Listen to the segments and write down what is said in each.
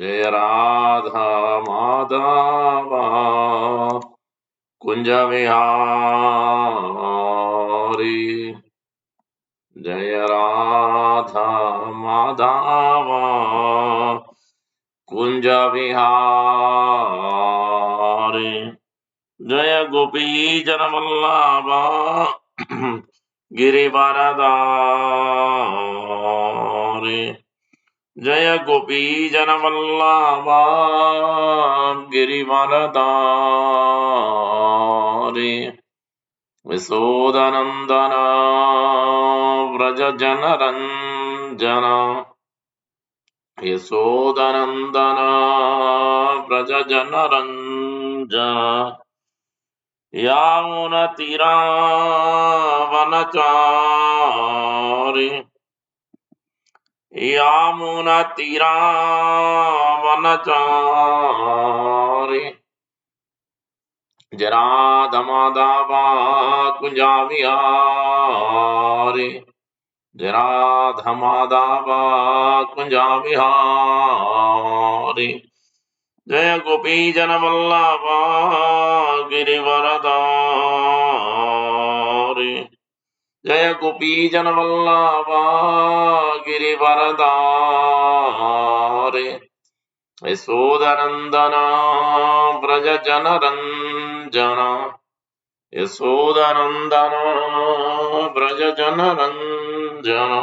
जय राधा माधव कुंज विहारी। जय राधा माधव कुंज विहारी। जय गोपी जनवल्लभ गिरिवरधारी। जय गोपी जनवल्लभ गिरिवरधारी। यशोदनंदन व्रज जनरंजन। यशोदनंदन व्रज जनरंजन। यामुनतीरावनचारि। यामुनतीरावनचारि। जराधमाधवा कुंजाविहारी। जराधमाधवा कुंजाविहारी। जय गोपी जनवल्लभ गिरिवरधारी। जय गोपी जनवल्लभ गिरिवरधारी। यशोदनंदन व्रज जनरंजन। यशोदनंदन व्रज जनरंजन।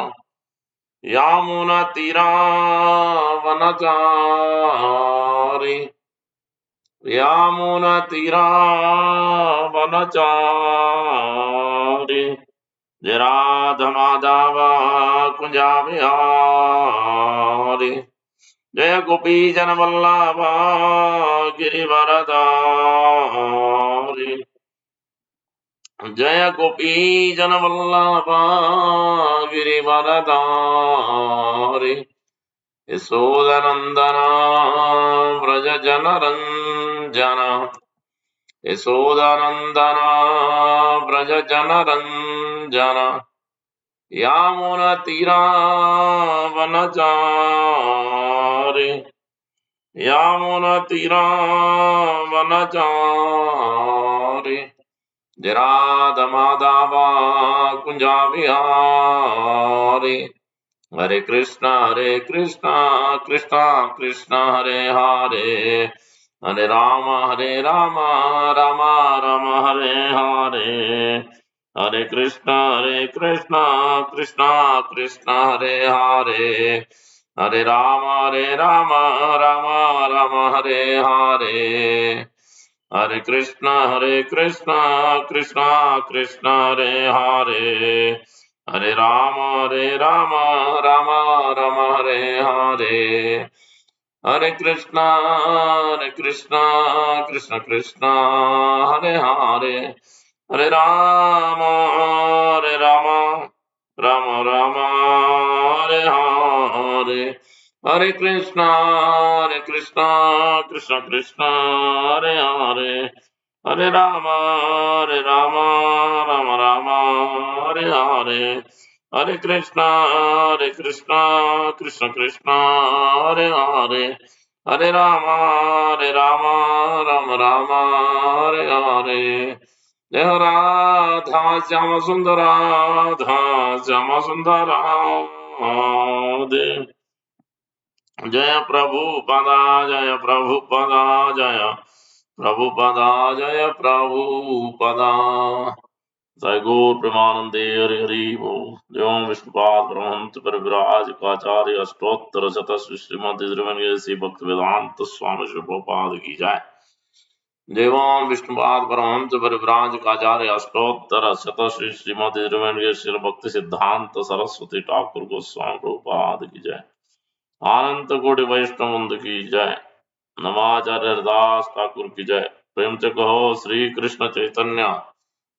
यामुनतीरावनचारि। यामुनतीरावनचारि। जय राधमाधव कुंजाविहारी। जय गोपी जनवल्लभ गिरिवरधारी। जय गोपी जनवल्लभ गिरिवरधारी। यशोदनंदन व्रज जनरंजन। यशोदनंदन व्रज जनरंजन। यामुनतीरावनचारि। यामुनतीरावनचारि। जय राधमाधव कुंजाविहारी। हरे कृष्णा कृष्णा कृष्णा हरे हरे। हरे राम राम राम हरे हरे। हरे कृष्णा कृष्णा कृष्णा हरे हरे। हरे राम राम राम हरे हरे। हरे कृष्णा कृष्णा कृष्णा हरे हरे। हरे राम राम हरे हरे। हरे कृष्णा कृष्णा कृष्णा हरे हरे। हरे राम राम हरे हरे। हरे कृष्णा कृष्णा हरे हरे। हरे राम राम हरे हरे। हरे कृष्णा कृष्णा हरे हरे। हरे राम राम हरे हरे। जय राधा श्याम सुंदर राधा श्याम सुंदर राधे। जय प्रभु पदा जय प्रभु पदा जय प्रभु पदा जय प्रभु पदा। जय गौर प्रेमानंदे हरि हरि बोल। जय विष्णुपाद ब्रह्मंत परिव्राज काचार्य अष्टोत्तर शतश्री श्रीमद श्री भक्त वेदांत स्वामी श्री प्रभुपाद की जय। जय विष्णुपाद परमहंस परिव्राज काचार्य अष्टोत्तर शतश्री श्रीमद श्री भक्ति सिद्धांत सरस्वती ठाकुर गोस्वामी प्रभुपाद की जय। अनंत कोटि वैष्णव वृंद की जय। नमाचार्य हरदास ठाकुर की जय। प्रेम से कहो श्री कृष्ण चैतन्य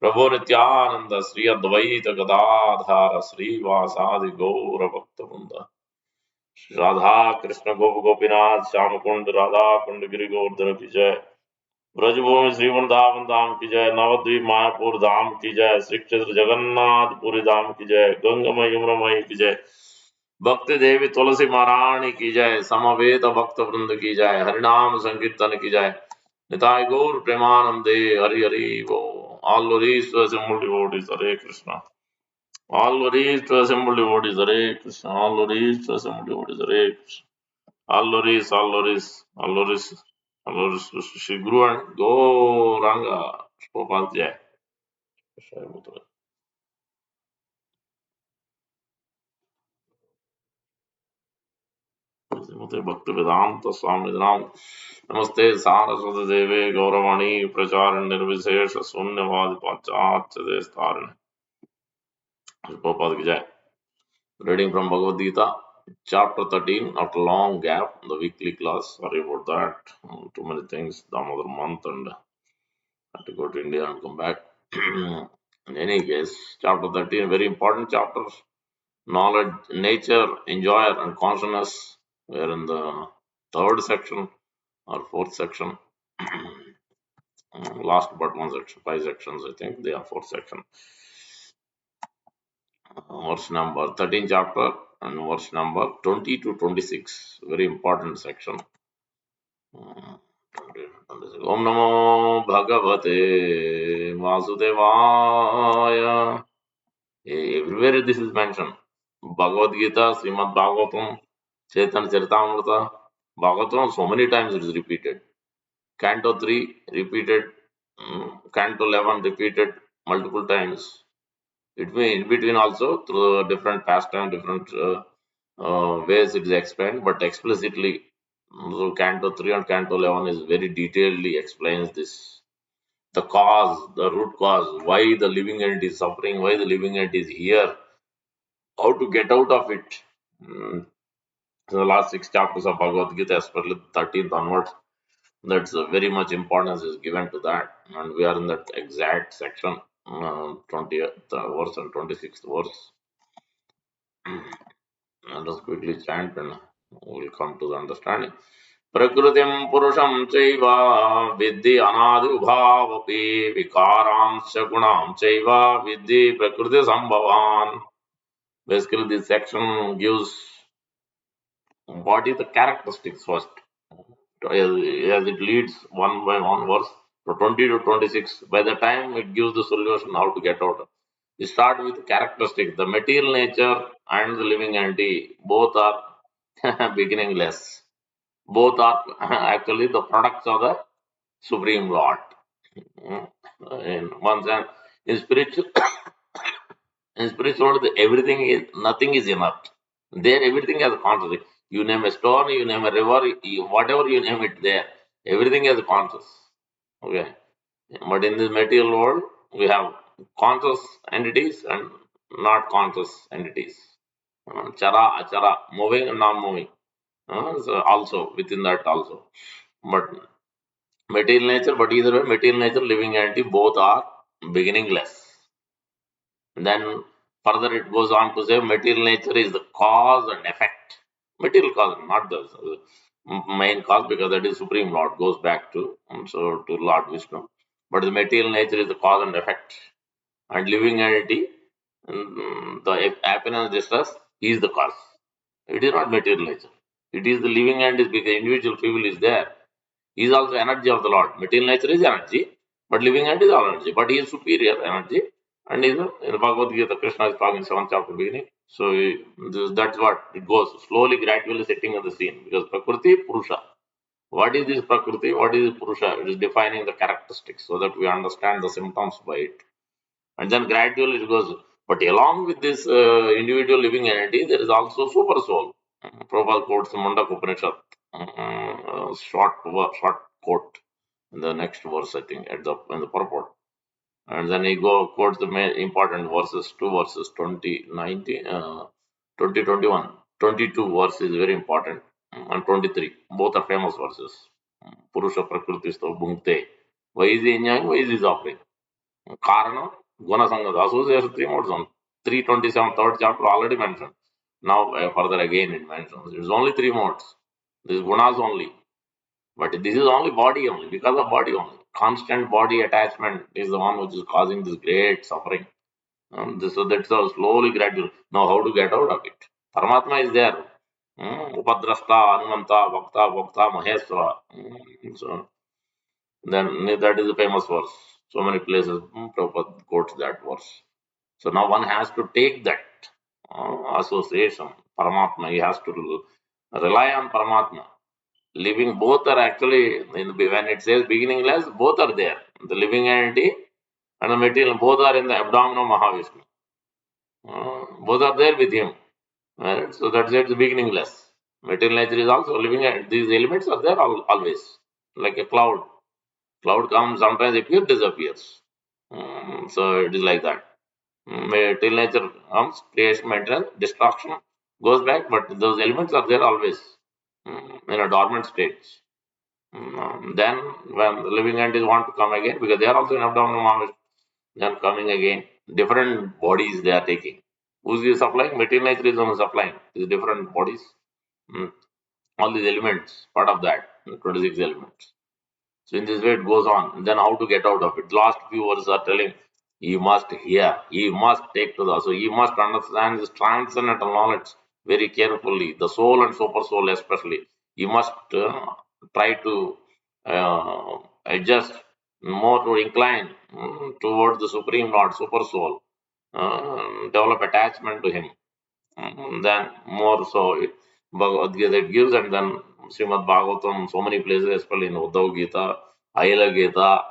प्रभु नित्यानंद श्री अद्वैत गदाधार श्रीवासादि गौर भक्त वृंद। राधा कृष्ण गोप गोपीनाथ श्याम कुंड राधा कुंड गिरि गोवर्धन की जय। ब्रजभूमि श्री वृंदावन धाम की जय। नवद्वीप मायापुर धाम की जय। श्री क्षेत्र जगन्नाथपुरी धाम की जय। गंगमय यमुनामयी की जय। भक्ति देवी तुलसी महारानी की जय, समवेत भक्त वृंद की जय, हरिनाम संकीर्तन की जय, निताय गौर प्रेमानंदे, हरि हरि वो. All glories to assembled devotees, Hare Krishna. All glories to assembled devotees, Hare Krishna. All glories to assembled devotees, Hare Krishna. All glories, all glories, all glories, all glories to Shri Guru and Gauranga. Prabhupada Jai. श्रीमते भक्ति वेदांत स्वामी नाम नमस्ते सारस्वती देवे गौरवाणी प्रचार निर्विशेष शून्यवाद पाश्चात्य देशतारण. Prabhupada ki jai. Reading from Bhagavad Gita, chapter 13. After long gap, the weekly class. Sorry about that. Too many things. Another month and had to go to India and come back. In any case, chapter 13, very important chapter. Knowledge, nature, enjoyer, and consciousness. We are in the third section or fourth section. Last but one section, five sections, I think. They are fourth section. Verse number 13 chapter and verse number 20 to 26. Very important section. Om Namo Bhagavate Vasudevaya. Everywhere this is mentioned. Bhagavad Gita, Srimad Bhagavatam, Chaitanya Charitamrita, Bhagavatam, so many times it is repeated. Canto 3 repeated, Canto 11 repeated multiple times. It may in between also through different pastime, different ways it is explained, but explicitly. So Canto 3 and Canto 11 is very detailedly explains this. The cause, the root cause, why the living entity is suffering, why the living entity is here, how to get out of it. So the last six chapters of Bhagavad Gita, especially the 13th onwards, that's very much importance is given to that, and we are in that exact section, 20th verse and 26th verse. Let us quickly chant and we'll come to the understanding. Prakritim Purusham Chaiva Vidhi Anadubhavapi Vikaram Shagunam Chaiva Vidhi Prakriti Sambhavan. Basically, this section gives what is the characteristics first, as it leads one by one verse to 20 to 26. By the time it gives the solution how to get out. We start with characteristics. The material nature and the living entity both are beginningless. Both are actually the products of the Supreme Lord. In one sense, in spiritual, in spiritual, everything is nothing is enough. There, everything has a consciousness. You name a stone, you name a river, whatever you name it, there, everything has a conscious. Okay, but in this material world, we have conscious entities and not conscious entities. Chara, achara, moving and non-moving. So also within that also, but material nature, but either way, material nature, living entity, both are beginningless. Then further it goes on to say material nature is the cause and effect. Material cause, not the main cause, because that is Supreme Lord, goes back to to Lord Vishnu. But the material nature is the cause and effect. And living entity, the happiness, distress, is the cause. It is not material nature. It is the living entity because individual people is there. He is also energy of the Lord. Material nature is energy, but living entity is all energy. But he is superior energy, and in the Bhagavad Gita, Krishna is talking in 7th chapter beginning. So that's what it goes slowly, gradually setting in the scene because Prakrti, Purusa. What is this Prakrti? What is Purusa? It is defining the characteristics so that we understand the symptoms by it. And then gradually it goes. But along with this individual living entity, there is also super soul. Prabhupada quotes the Mundaka Upanishad, short quote in the next verse, I think, at the in the purport. And then he quotes the main important verses, two verses, 20, 19, 20, 21. 22 verse is very important, and 23. Both are famous verses. Purusha Prakriti Sto Bhungte. Why is he enjoying? Why is he suffering? Karana, Gunasanga, association, three modes on 327, third chapter already mentioned. Now, further again it mentions. It's only three modes. This is gunas only. But this is only body only, because of body only. Constant body attachment is the one which is causing this great suffering. So that's a slowly gradual. Now, how to get out of it? Paramatma is there. Upadrasta, Anumanta, Bhakta, Bhakta, Maheswara. So then that is a famous verse. So many places Prabhupada quotes that verse. So now one has to take that association, Paramatma. He has to rely on Paramatma. Living both are actually, when it says beginningless, both are there. The living entity and the material, both are in the abdomen of Mahavishnu. Both are there with him. Right? So that's it, the beginningless. Material nature is also living, these elements are there always, like a cloud. Cloud comes, sometimes appears, disappears. So it is like that. Material nature comes, creation, maintenance, destruction, goes back, but those elements are there always in a dormant state. Then when the living entities want to come again, because they are also in abdominal mammals, then coming again, different bodies they are taking. Who's is supplying? Material nature is only supplying. These different bodies. Mm, all these elements, part of that, 26 elements. So in this way it goes on. Then how to get out of it? Last few verses are telling you must hear, you must take to the, so you must understand this transcendental knowledge very carefully, the soul and super soul especially. You must try to adjust more to incline towards the supreme Lord, super soul, develop attachment to him. Then more so, Bhagavad Gita it gives, and then Srimad Bhagavatam, so many places, especially in Uddhav Gita, Aila Gita,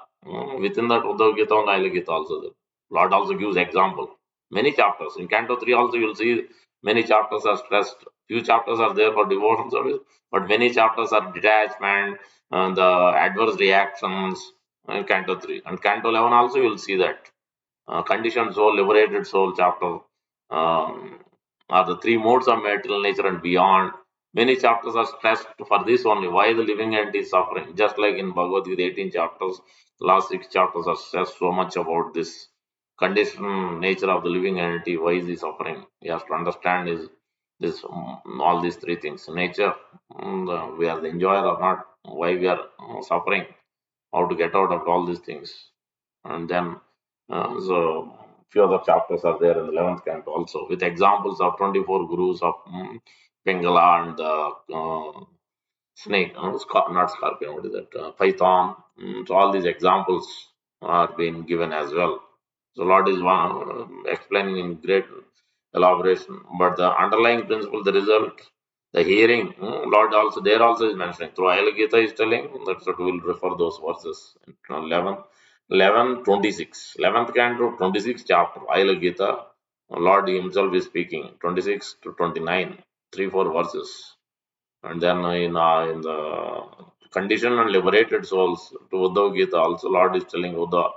within that Uddhav Gita and Aila Gita also, the Lord also gives example. Many chapters. In Canto 3 also you'll see many chapters are stressed. Few chapters are there for devotion service, but many chapters are detachment, the adverse reactions in Canto 3. And Canto 11 also you'll see that conditioned soul, liberated soul chapter are the three modes of material nature and beyond. Many chapters are stressed for this only. Why the living entity is suffering? Just like in Bhagavad Gita, 18 chapters, last 6 chapters are stressed so much about this conditioned nature of the living entity. Why is he suffering? He has to understand is this all these three things: nature, we are the enjoyer or not, why we are suffering, how to get out of all these things, and then so few other chapters are there in the 11th canto also with examples of 24 gurus of Pingala and snake, not scorpion, what is that? Python. So all these examples are being given as well. So Lord is one explaining in great elaboration, but the underlying principle, the result, the hearing, Lord also there also is mentioning. Through Ayala Gita is telling that, so we will refer those verses. 11, 11, 26. 11th canto, 26th chapter, Ayala Gita. Lord Himself is speaking, 26 to 29, 3, 4 verses. And then in the conditioned and liberated souls to Uddhav Gita, also Lord is telling Uddhav,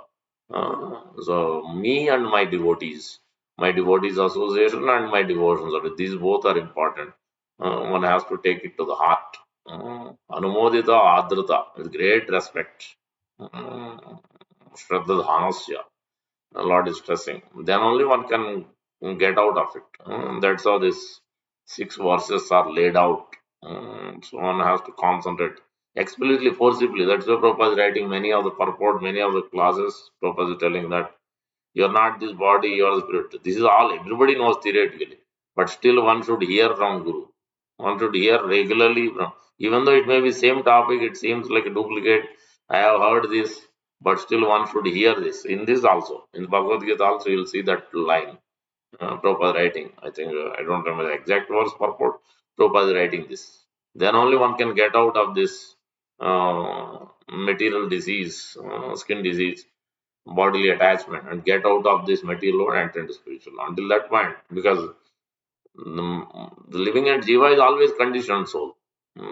so me and my devotees association and my devotions, these both are important. One has to take it to the heart. Anumodita Adrata, with great respect. Shraddha Dhanasya. The Lord is stressing. Then only one can get out of it. That's how these 6 verses are laid out. So one has to concentrate explicitly, forcibly. That's why Prabhupada is writing many of the purport, many of the classes. Prabhupada is telling that you're not this body, you're the spirit. This is all everybody knows theoretically. But still one should hear from Guru. One should hear regularly from, even though it may be same topic, it seems like a duplicate. I have heard this, but still one should hear this. In this also, in Bhagavad Gita also, you'll see that line. Prabhupada writing. I think I don't remember the exact words purport. Prabhupada is writing this. Then only one can get out of this material disease, skin disease, bodily attachment, and get out of this material world and enter into spiritual. Until that point, because the living and jiva is always conditioned soul.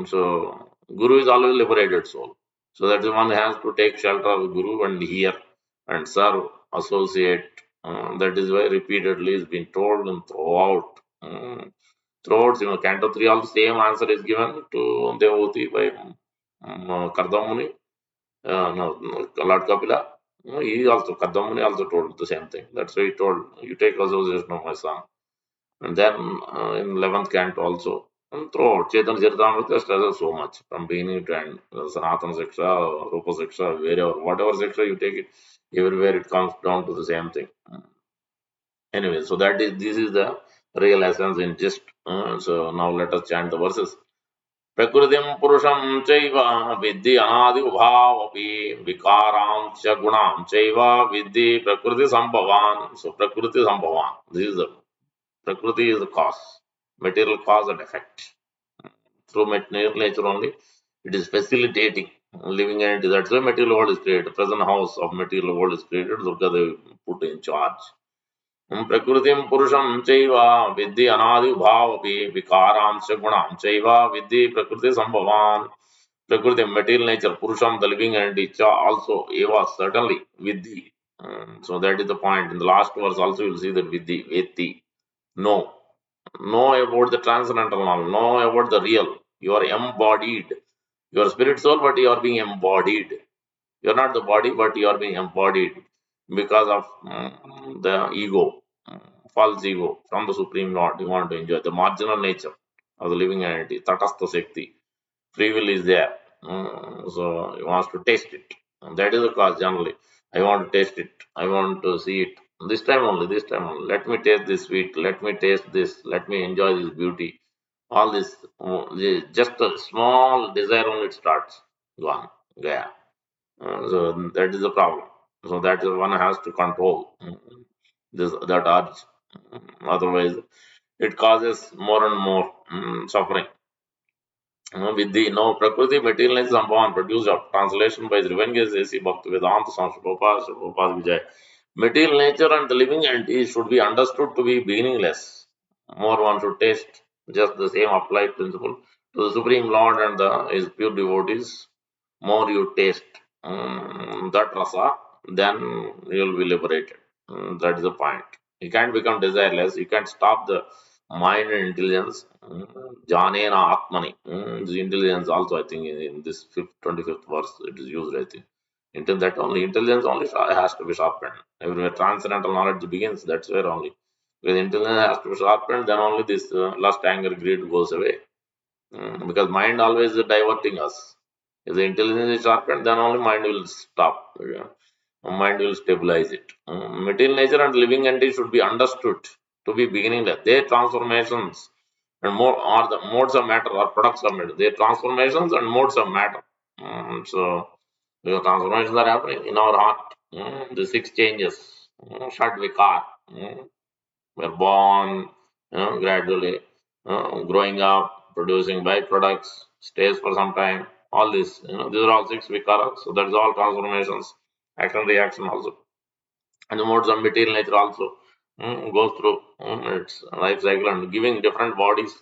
So guru is always liberated soul. So that one has to take shelter of guru and hear and serve, associate. That is why repeatedly is been told and throughout. Throughout, Canto 3, all the same answer is given to Devoti by Kardamuni. No, Lord Kapila. He also, Kadamuni also told the same thing. That's why he told, you take association of my son. And then in 11th canto also, and throughout Chaitanya Charitamrita stresses so much from beginning to end. Sanatana Siksha, Rupa Siksha, wherever, whatever Siksha you take it, everywhere it comes down to the same thing. Anyway, so that is this is the real essence in just So now let us chant the verses. Prakritim Purusham Chaiva Vidhi Anadi Ubhavapi Vikaram Cha Gunam Chaiva Vidhi Prakriti Sambhavan. So Prakriti Sambhavan. This is the Prakriti is the cause, material cause and effect. Through material nature only, it is facilitating living entity. That's why material world is created. The present house of material world is created. Durga Devi put in charge. प्रकृतिं पुरुषं चैव विद्धि अनादिभावपि विकारांश गुणांश विद्धि प्रकृति संभवान् प्रकृति material nature purusham the living entity cha also eva certainly viddhi. So that is the point. In the last verse also you will see that viddhi veti know know about the transcendental knowledge, know about the real. You are embodied, your spirit soul, but you are being embodied. You are not the body, but you are being embodied because of the ego, false ego from the Supreme Lord. You want to enjoy the marginal nature of the living entity, Tatastha Shakti. Free will is there. So he wants to taste it. And that is the cause generally. I want to taste it. I want to see it. This time only, this time only. Let me taste this sweet. Let me taste this. Let me enjoy this beauty. All this, just a small desire only it starts. Gone. Yeah. So that is the problem. So that is one has to control this that urge. Otherwise, it causes more and more suffering. With the no Prakriti materializes upon produced of translation by Srivangas A.C. Bhaktivedanta Swami Prabhupada Vijay. Material nature and the living entity should be understood to be beginningless. More one should taste just the same applied principle to the Supreme Lord and his pure devotees. More you taste that rasa, then you will be liberated. That is the point. You can't become desireless. You can't stop the mind and intelligence. Janena Atmani. The intelligence also, I think, in this 25th verse, it is used, I think. Until that only, intelligence only has to be sharpened. Everywhere transcendental knowledge begins, that's where only. When intelligence has to be sharpened, then only this lust, anger, greed goes away. Because mind always is diverting us. If the intelligence is sharpened, then only mind will stop. Mind will stabilize it. Material nature and living entity should be understood to be beginningless. Their transformations and more are the modes of matter or products of matter. Their transformations and modes of matter. So the transformations are happening in our heart. The six changes. Shad vikar. We're born, gradually growing up, producing byproducts, stays for some time. All this, these are all six vikaras. So that is all transformations, action, reaction also, and the modes of material nature also goes through its life cycle and giving different bodies.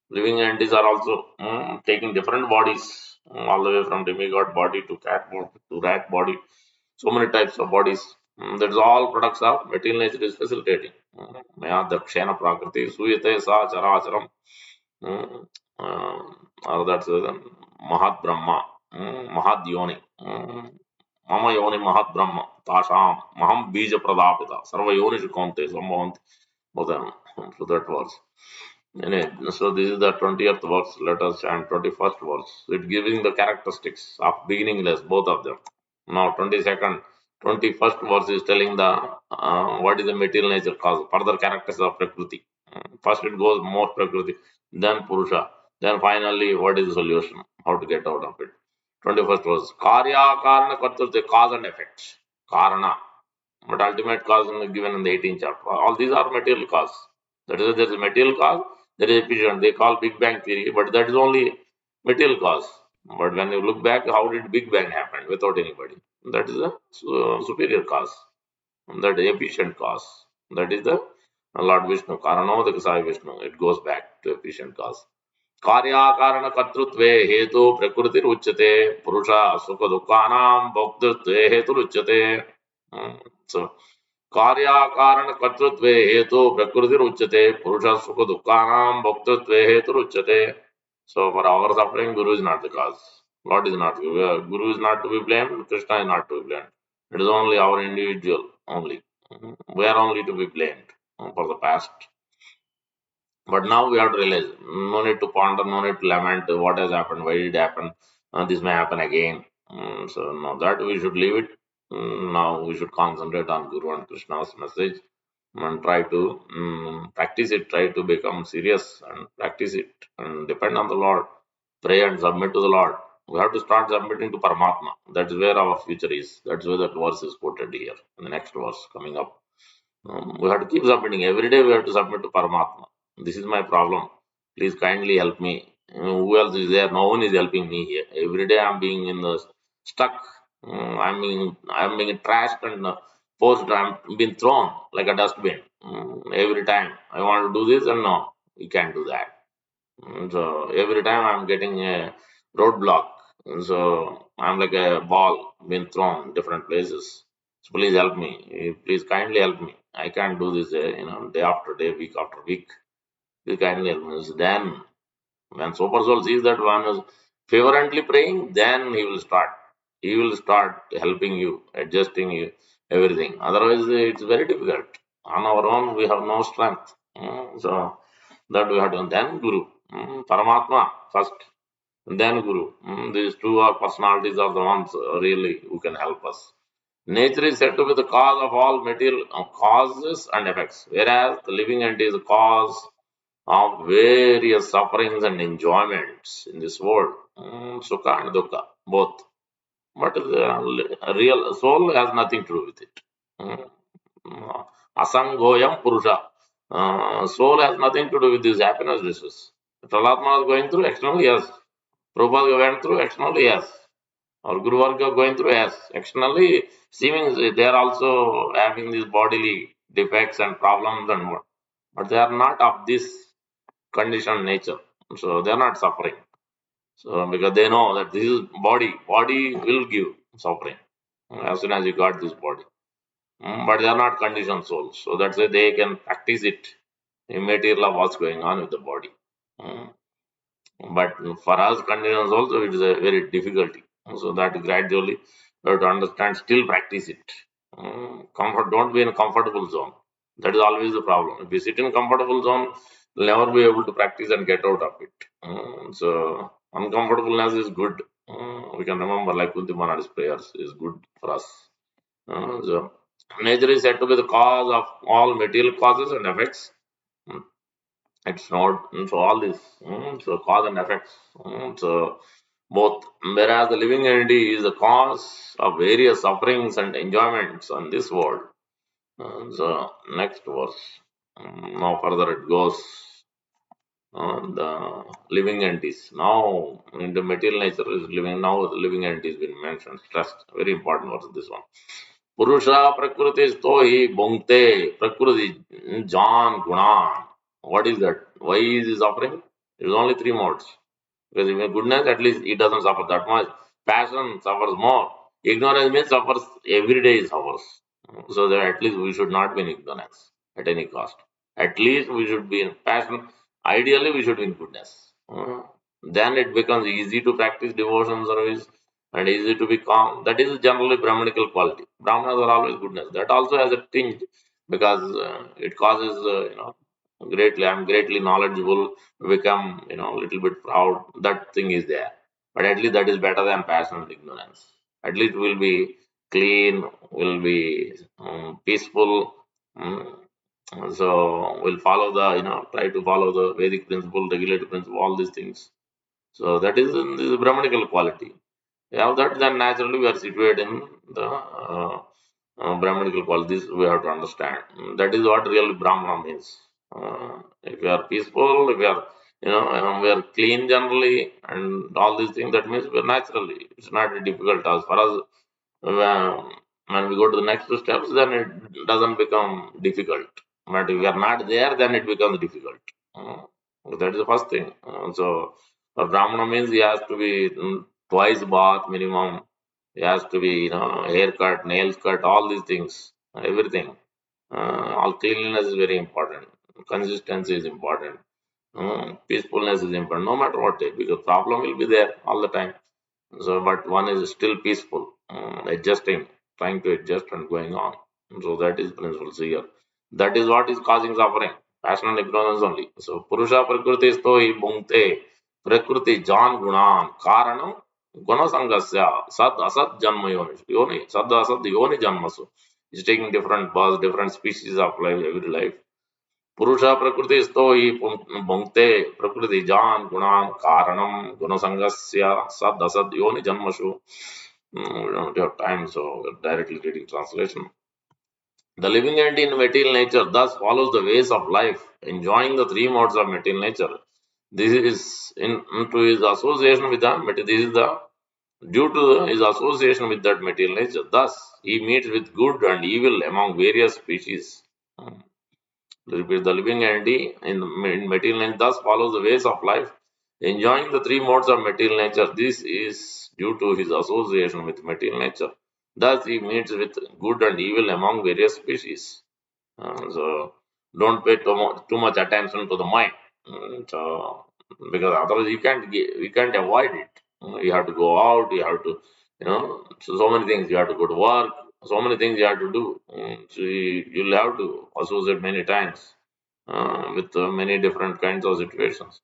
Living entities are also taking different bodies, all the way from demigod body to cat body to rat body. So many types of bodies. That is all products of material nature is facilitating. Maya dakshena prakriti suyate sa characharam. Mm, or that's Mahat Brahma, Mahat Yoni. Mama Yoni Mahat Brahma, Tasham, Maham Bija Pradapita, Sarva Yoni Shikonte, Sambhavanti. So that verse. Anyway, so this is the 20th verse. Let us chant 21st verse. It giving the characteristics of beginningless, both of them. Now 22nd, 21st verse is telling the what is the material nature cause, further characters of Prakriti. First it goes more Prakriti, then Purusha, then finally what is the solution, how to get out of it. 21st verse. Karya Karana Kartrute, cause and effect. Karana. But ultimate cause given in the 18th chapter. All these are material cause. That is, there is a material cause, there is efficient. They call Big Bang theory, but that is only material cause. But when you look back, how did Big Bang happen without anybody? That is the superior cause. That is efficient cause. That is the Lord Vishnu. Karanodaka Sai Vishnu. It goes back to efficient cause. कार्याकारण कर्तृत्वे हेतु प्रकृति उच्यते पुरुष सुख दुखानां भोक्तृत्वे हेतु उच्यते. So कार्याकारण कर्तृत्वे हेतु प्रकृति उच्यते पुरुष सुख दुखानां भोक्तृत्वे हेतु उच्यते. So for our suffering, Guru is not the cause. Lord is not. Guru is not to be blamed. Krishna is not to be blamed. It is only our individual only. We are only to be blamed for the past. But now we have to realize, no need to ponder, no need to lament what has happened, why did it happen, this may happen again. So now that we should leave it. Now we should concentrate on Guru and Krishna's message. and try to practice it, try to become serious and practice it and depend on the Lord, pray and submit to the Lord. We have to start submitting to Paramatma. That's where our future is. That's where that verse is quoted here in the next verse coming up. We have to keep submitting. Every day we have to submit to Paramatma. This is my problem. Please kindly help me. Who else is there? No one is helping me here. Every day I'm being in the stuck. I'm being trashed and forced. I'm being thrown like a dustbin. Every time I want to do this and no, you can't do that. So every time I'm getting a roadblock. So I'm like a ball being thrown different places. So please help me. Please kindly help me. I can't do this, day after day, week after week. Please kindly help me. So then, when Super Soul sees that one is fervently praying, then he will start. He will start helping you, adjusting you, everything. Otherwise, it's very difficult. On our own, we have no strength. So that we have done. Then Guru, Paramatma first, then Guru. These two are personalities are the ones really who can help us. Nature is said to be the cause of all material causes and effects, whereas the living entity is the cause of various sufferings and enjoyments in this world. Sukha and dukkha, both. But the real soul has nothing to do with it. Mm, Asangoyam Purusha. Soul has nothing to do with this happiness distress. Pralatma is going through externally, yes. Prabhupada went through externally, yes. Or Guru Varga going through, yes. Externally, seeming they are also having these bodily defects and problems and what. But they are not of this conditioned nature. So they are not suffering. So because they know that this is body will give suffering as soon as you got this body. But they are not conditioned souls. So that's why they can practice it immaterial of what's going on with the body. Mm. But for us conditioned also it is a very difficulty. So that gradually we have to understand, still practice it. Comfort, don't be in a comfortable zone. That is always the problem. If you sit in a comfortable zone, you'll never be able to practice and get out of it. So uncomfortableness is good. We can remember like Kunti Maharaj's prayers is good for us. So nature is said to be the cause of all material causes and effects. Mm, It's not so all this. So cause and effects. So both. Whereas the living entity is the cause of various sufferings and enjoyments on this world. So next verse. Now further it goes. The living entities. Now in the material nature is living. Now the living entity has been mentioned. Stressed. Very important verse. This one. Purusha Prakrti Stohi Bhungte Prakrti Jan Gunan. What is that? Why is he suffering? It is only three modes. Because in goodness, at least he doesn't suffer that much. Passion suffers more. Ignorance means suffers every day is suffers. So that at least we should not be in ignorance at any cost. At least we should be in passion. Ideally, we should be in goodness. Then it becomes easy to practice devotion service and easy to be calm. That is generally Brahmanical quality. Brahmanas are always goodness. That also has a tinge because it causes, greatly. I'm greatly knowledgeable, become, a little bit proud. That thing is there. But at least that is better than passion and ignorance. At least we'll be clean, we'll be peaceful. mm, so we'll follow the, try to follow the Vedic principle, regulative principle, all these things. So that is in the Brahmanical quality. We have that, then naturally we are situated in the Brahmanical qualities we have to understand. That is what real Brahmana means. If you are peaceful, if you are, we are clean generally, and all these things, that means we are naturally. It's not a difficult task for us. When we go to the next steps, then it doesn't become difficult. But if we are not there, then it becomes difficult. Uh, that is the first thing. So, for Brahmana means he has to be twice bath minimum. He has to be, haircut, nails cut, all these things, everything. All cleanliness is very important. Consistency is important. Peacefulness is important, no matter what it, because problem will be there all the time. So, but one is still peaceful, adjusting, trying to adjust and going on. So that is principles here. That is what is causing suffering. Passion and ignorance only. So Purusha Prakriti Stohi Bhungte Prakriti Jan Gunan Karanam Gunasangasya Sad Asad Janma Yoni Sad Asad Yoni Janmasu. He's taking different births, different species of life, every life. Purusha Prakrti sto hi bhunkte Prakriti jan gunan karanam gunasangasya sad asad yoni janmashu. We don't have time, so we're directly reading translation. The living entity in material nature thus follows the ways of life, enjoying the three modes of material nature. This is into his association with the this is the due to his association with that material nature. Thus, he meets with good and evil among various species. Hmm. Repeat, the living entity in material nature thus follows the ways of life, enjoying the three modes of material nature. This is due to his association with material nature. Thus, he meets with good and evil among various species. So don't pay too much attention to the mind. So because otherwise you can't avoid it. You have to go out. You have to, so many things. You have to go to work. So many things you have to do. So you'll have to associate many times with many different kinds of situations.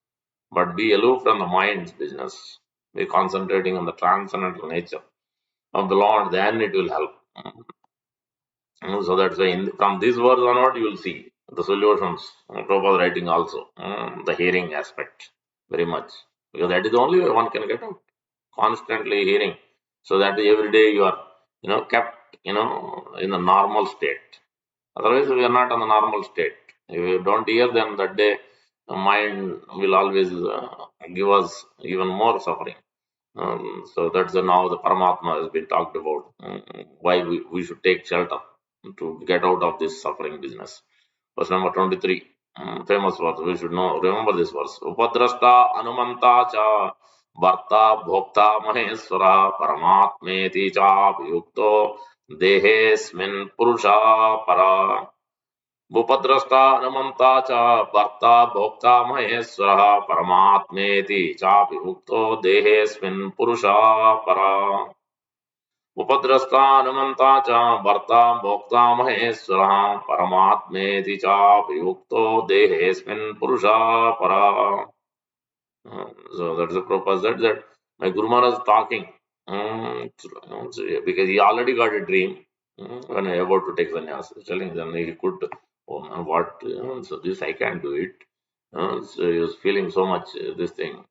But be aloof from the mind's business. Be concentrating on the transcendental nature of the Lord. Then it will help. So that's why from this verse onward, you will see the solutions. Prabhupada writing also, the hearing aspect very much. Because that is the only way one can get out. Constantly hearing. So that every day you are, kept, in the normal state. Otherwise, we are not on the normal state. If you don't hear, then that day, the mind will always give us even more suffering. So that's now the Paramatma has been talked about. Why we should take shelter to get out of this suffering business. Verse number 23, famous verse. We should know, remember this verse. Upadrasta Anumanta cha Bharta Bhokta Maheswara Paramatmeti cha Yukto Dehesmin Purusha Para. भूपद्रष्टा Hanumanta च भर्ता भोक्ता महेश्वरः परमात्मेति चाभिभुक्तो देहेऽस्मिन् पुरुषः परा उपद्रष्टा हनुमंता च भर्ता भोक्ता महेश्वरः परमात्मेति चाभिभुक्तो देहेऽस्मिन् पुरुषः परा. So that's the purpose that my Guru Maharaj is talking. Because he already got a dream when I about to take sannyas. Telling then he could, oh, man, what? So this I can't do it. So he was feeling so much this thing.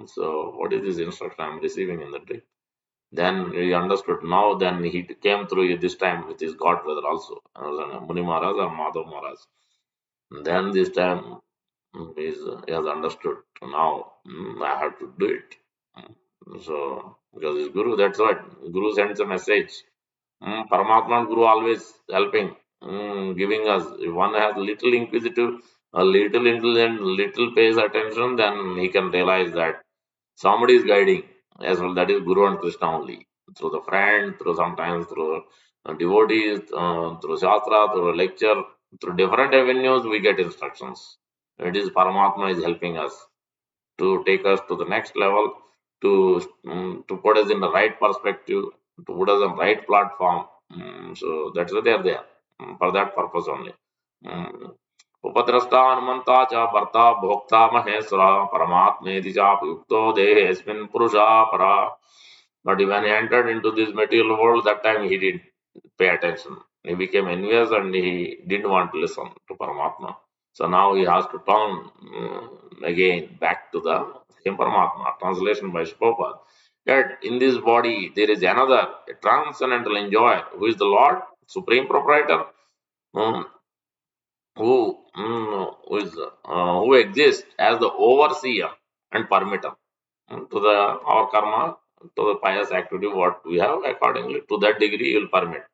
So what is this instruction I'm receiving in the dream? Then he understood. Now then he came through this time with his god brother also, Muni Maharaj or Madhav Maharaj. Then this time he has understood. Now I have to do it. So because his Guru, that's what Guru sends a message. Paramatma and Guru always helping, giving us. If one has little inquisitive, a little intelligent, little pays attention, then he can realize that somebody is guiding as well. That is Guru and Krishna only. Through the friend, through sometimes through devotees, through Shastra, through lecture, through different avenues, we get instructions. It is Paramatma is helping us to take us to the next level, to put us in the right perspective, to put us on right platform. So that's why they are there for that purpose only. Mm. उपद्रष्टा Hanumanta च भर्ता भोक्ता महेश्वरा परमात्मेति चापयुक्तो देहेऽस्मिन् पुरुषा परा. But when he entered into this material world, that time he didn't pay attention. He became envious and he didn't want to listen to Paramatma. So now he has to turn again back to the same Paramatma. Translation by Prabhupada. That in this body there is another a transcendental enjoyer who is the Lord, Supreme Proprietor, um, who exists as the overseer and permitter to the our karma, to the pious activity what we have accordingly to that degree he will permit.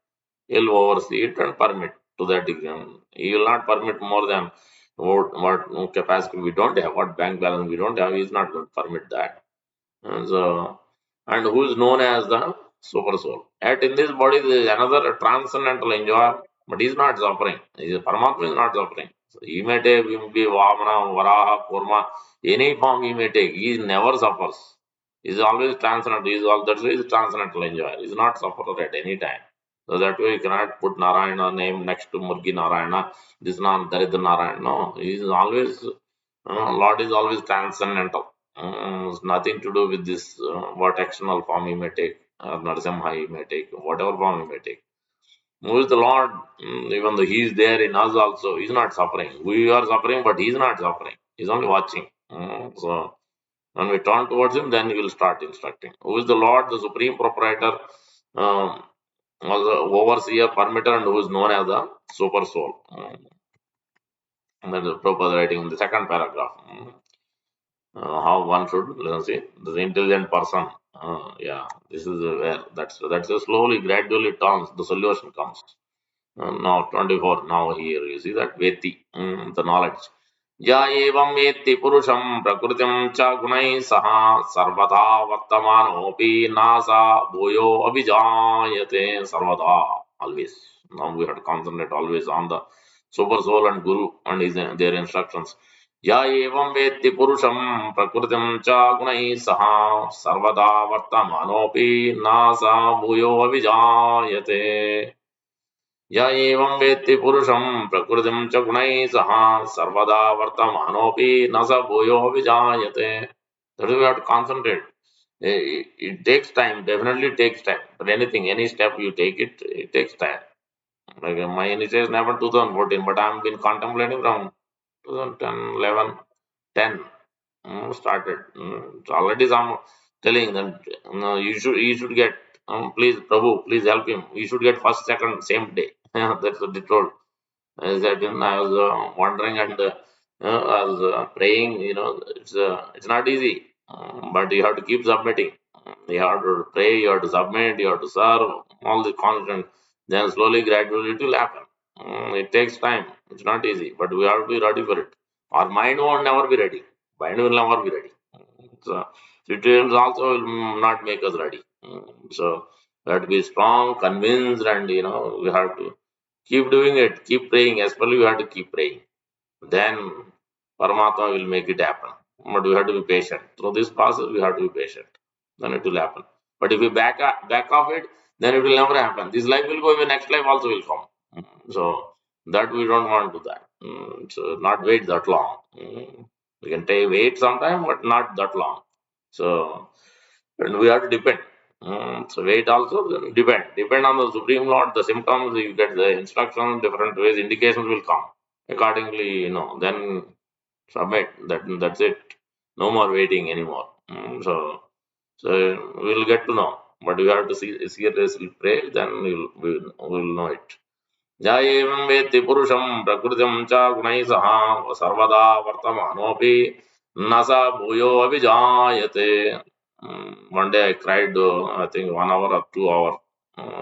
He'll oversee it and permit to that degree. He will not permit more than what capacity we don't have, what bank balance we don't have. He is not going to permit that. And who is known as the super soul. Yet in this body there is another transcendental enjoyer, but he is not suffering. Paramatma is not suffering. So he may take, he may be Vamana, Varaha, Kurma, any form he may take. He never suffers. He is always transcendental. He is all that's why he is transcendental enjoyer. He is not sufferer at any time. So that way you cannot put Narayana name next to Murgi Narayana. This is not Daridra Narayana. No, he is always Lord is always transcendental. It's nothing to do with this what actional form he may take, or Narasimha he may take, whatever form he may take. Who is the Lord? Even though He is there in us also, He is not suffering. We are suffering, but He is not suffering. He is only watching. So when we turn towards Him, then He will start instructing. Who is the Lord, the Supreme Proprietor, um, or the Overseer, Permitter, and who is known as the Super Soul? And then the Prabhupada writing in the second paragraph. How one should see the intelligent person. Yeah, this is where that's a slowly, gradually turns. The solution comes. Now 24. Now here you see that Veti, the knowledge. Ya evam vetti purusham prakritim cha gunai saha sarvada vartamanopi nasa bhuyo abhijayate sarvada. Always. Now we have to concentrate always on the super soul and guru and their instructions. या एवं वेत्ति पुरुषं प्रकृतिं च गुणैः सह सर्वदा वर्तमानोऽपि न स भूयो अभिजायते य एवं वेत्ति पुरुषं प्रकृतिं च गुणैः सह सर्वदा वर्तमानोऽपि न स भूयो अभिजायते. That is we have to concentrate. It takes time, definitely takes time. But anything, any step you take it takes time. Like my initiation happened 2014, but I've been contemplating from 2010, 11, 10 started. So already some telling that you should get please Prabhu, please help him. You should get first, second, same day. That's what they told. I said, I was wondering and I was praying. It's not easy, but you have to keep submitting. You have to pray, you have to submit, you have to serve, all the constant. Then slowly, gradually, it will happen. It takes time. It's not easy, but we have to be ready for it. Our mind won't never be ready. Mind will never be ready. So situations also will not make us ready. So we have to be strong, convinced, and we have to keep doing it, keep praying. Especially we have to keep praying. Then Paramatma will make it happen. But we have to be patient. Through this process, we have to be patient. Then it will happen. But if we back off it, then it will never happen. This life will go, even next life also will come. So that we don't want to do that. So not wait that long. We can take wait sometime, but not that long. So and we have to depend. So wait also depend on the Supreme Lord. The symptoms you get the instructions, different ways, indications will come accordingly. Then submit. That's it. No more waiting anymore. So we'll get to know. But we have to seriously pray. Then we'll know it. य एवं वेत्ति पुरुषं प्रकृतिं च गुणैः सह सर्वदा वर्तमानोऽपि न स भूयो अभिजायते. One day I cried, I think 1 hour or 2 hour.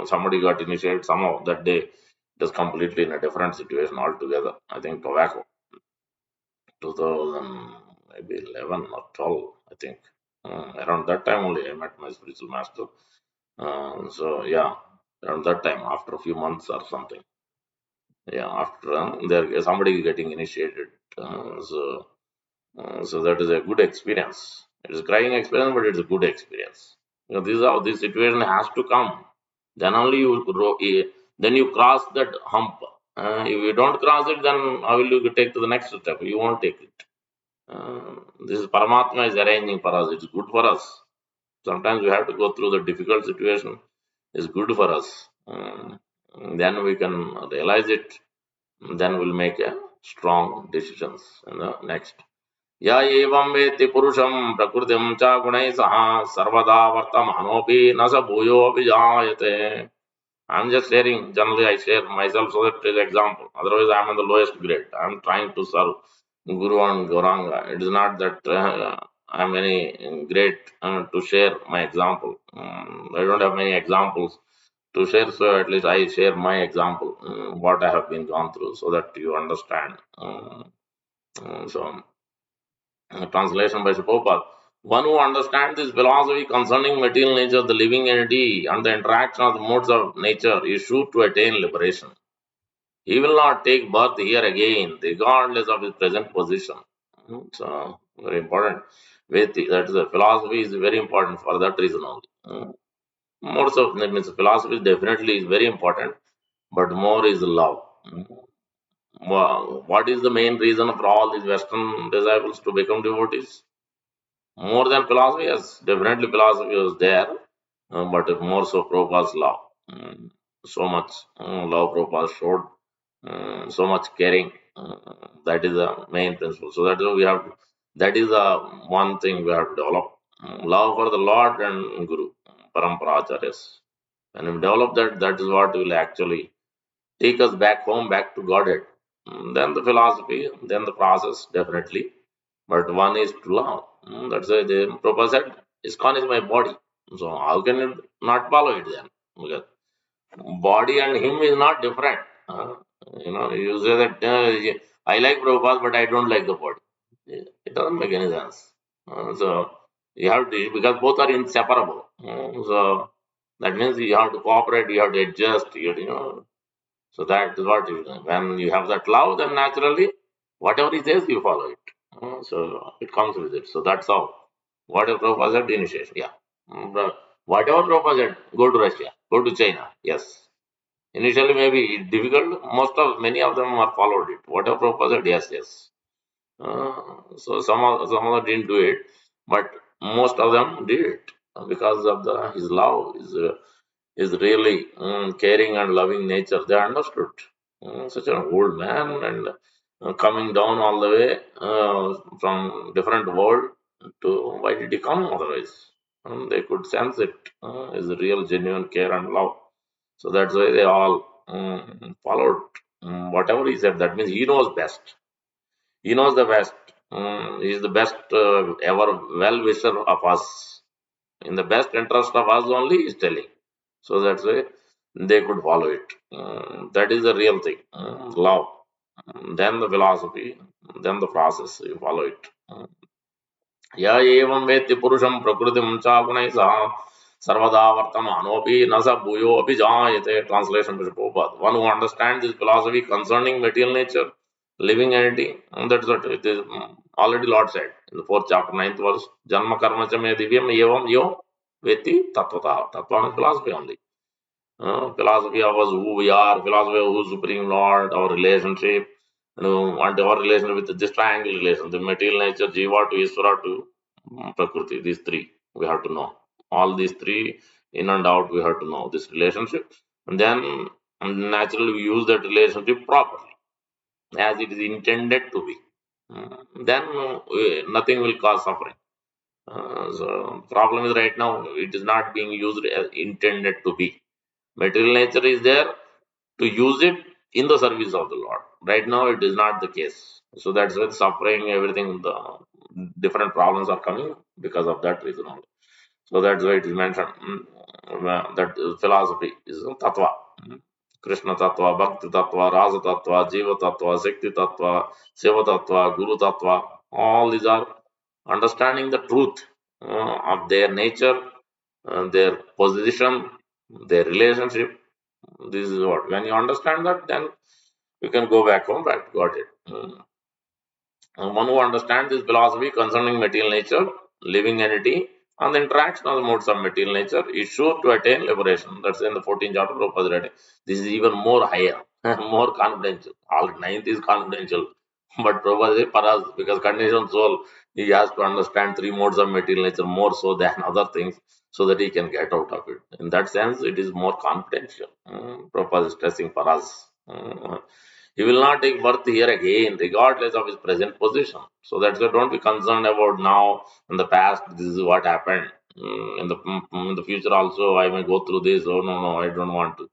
Somebody got initiated somehow that day. It was completely in a different situation altogether. I think tobacco, 2000, maybe 11 or 12, I think. Around that time only I met my spiritual master. So yeah, around that time, after a few months or something. Yeah, after there somebody getting initiated. So that is a good experience. It is a crying experience, but it's a good experience. This is how this situation has to come. Then only then you cross that hump. If you don't cross it, then how will you take to the next step? You won't take it. This is Paramatma is arranging for us. It's good for us. Sometimes we have to go through the difficult situation. It's good for us. Then we can realize it. Then we'll make a strong decisions. Next. या एवं वेत्ति पुरुषं प्रकृतिं च गुणैः सह सर्वदा वर्तमानोऽपि न स भूयोऽपि जायते. I'm just sharing. Generally, I share myself so that is example. Otherwise, I'm in the lowest grade. I'm trying to serve Guru and Gauranga. It is not that I'm very great to share my example. I don't have many examples to share, so at least I share my example, what I have been gone through, so that you understand. So, translation by Prabhupada. One who understands this philosophy concerning material nature, the living entity, and the interaction of the modes of nature is sure to attain liberation. He will not take birth here again, regardless of his present position. So, very important. That is the philosophy is very important for that reason only. Modes of that means philosophy definitely is very important, but more is love. What is the main reason for all these Western disciples to become devotees? More than philosophy, yes, definitely philosophy was there, but more so Prabhupada's love. so much love Prabhupada showed, so much caring. That is the main principle. So that is we have. That is the one thing we have to develop: love for the Lord and Guru, Parampara Acharyas. When we develop that, that is what will actually take us back home, back to Godhead. Then the philosophy, then the process, definitely. But one is to love. That's why the Prabhupada said, ISKCON is my body. So how can you not follow it then? Because body and him is not different. You say that I like Prabhupada, but I don't like the body. It doesn't make any sense. So you have to, because both are inseparable. So that means you have to cooperate, you have to adjust, so that is what you do. When you have that love, then naturally, whatever he says, you follow it. So it comes with it. So that's how. Whatever Prabhupada said, initiation. Yeah. Whatever Prabhupada said, go to Russia, go to China. Yes. Initially, maybe it's difficult. Many of them are followed it. Whatever Prabhupada said, yes, yes. So some of them didn't do it, but most of them did it because of his love, his really caring and loving nature. They understood. Such an old man and coming down all the way from different world to why did he come otherwise? They could sense it. His real genuine care and love. So that's why they all followed whatever he said. That means he knows best. He knows the best. He is the best ever well wisher of us. In the best interest of us only, he is telling. So that's why they could follow it. That is the real thing. Love. Then the philosophy, then the process. You follow it. य एवं वेत्ति पुरुषं प्रकृतिं च गुणैः सह सर्वदा वर्तमानोऽपि न स भूयोऽपि जायते. Translation by Prabhupada. One who understands this philosophy concerning material nature, living entity, and that's what it is. Already Lord said in the fourth chapter, ninth verse, Janma karma cha me divyam evam yo vetti tattvata. Tattva means philosophy only. Philosophy of us who we are, philosophy of who Supreme Lord, our relationship, and our relation with this triangle relation, the material nature, Jiva to Isvara to Prakrti, these three we have to know. All these three, in and out, we have to know this relationship. And then naturally we use that relationship properly, as it is intended to be. Then nothing will cause suffering. So problem is right now it is not being used as intended to be. Material nature is there to use it in the service of the Lord. Right now, it is not the case. So that's why suffering, everything, the different problems are coming because of that reason only. So that's why it is mentioned that philosophy is tattva. Krishna tattva, bhakti tattva, rasa tattva, jiva tattva, shakti tattva, seva tattva, guru tattva. All these are understanding the truth of their nature, their position, their relationship. This is what. When you understand that, then you can go back home, back to Godhead. One who understands this philosophy concerning material nature, living entity, and the interaction of the modes of material nature is sure to attain liberation. That's in the 14th chapter of Prabhupada. This is even more higher, more confidential. All ninth is confidential. But Prabhupada says, for us, because conditioned soul, he has to understand three modes of material nature more so than other things so that he can get out of it. In that sense, it is more confidential. Prabhupada is stressing for us. He will not take birth here again, regardless of his present position. So that's why don't be concerned about now in the past. This is what happened. In the future also, I may go through this. Oh no, I don't want to.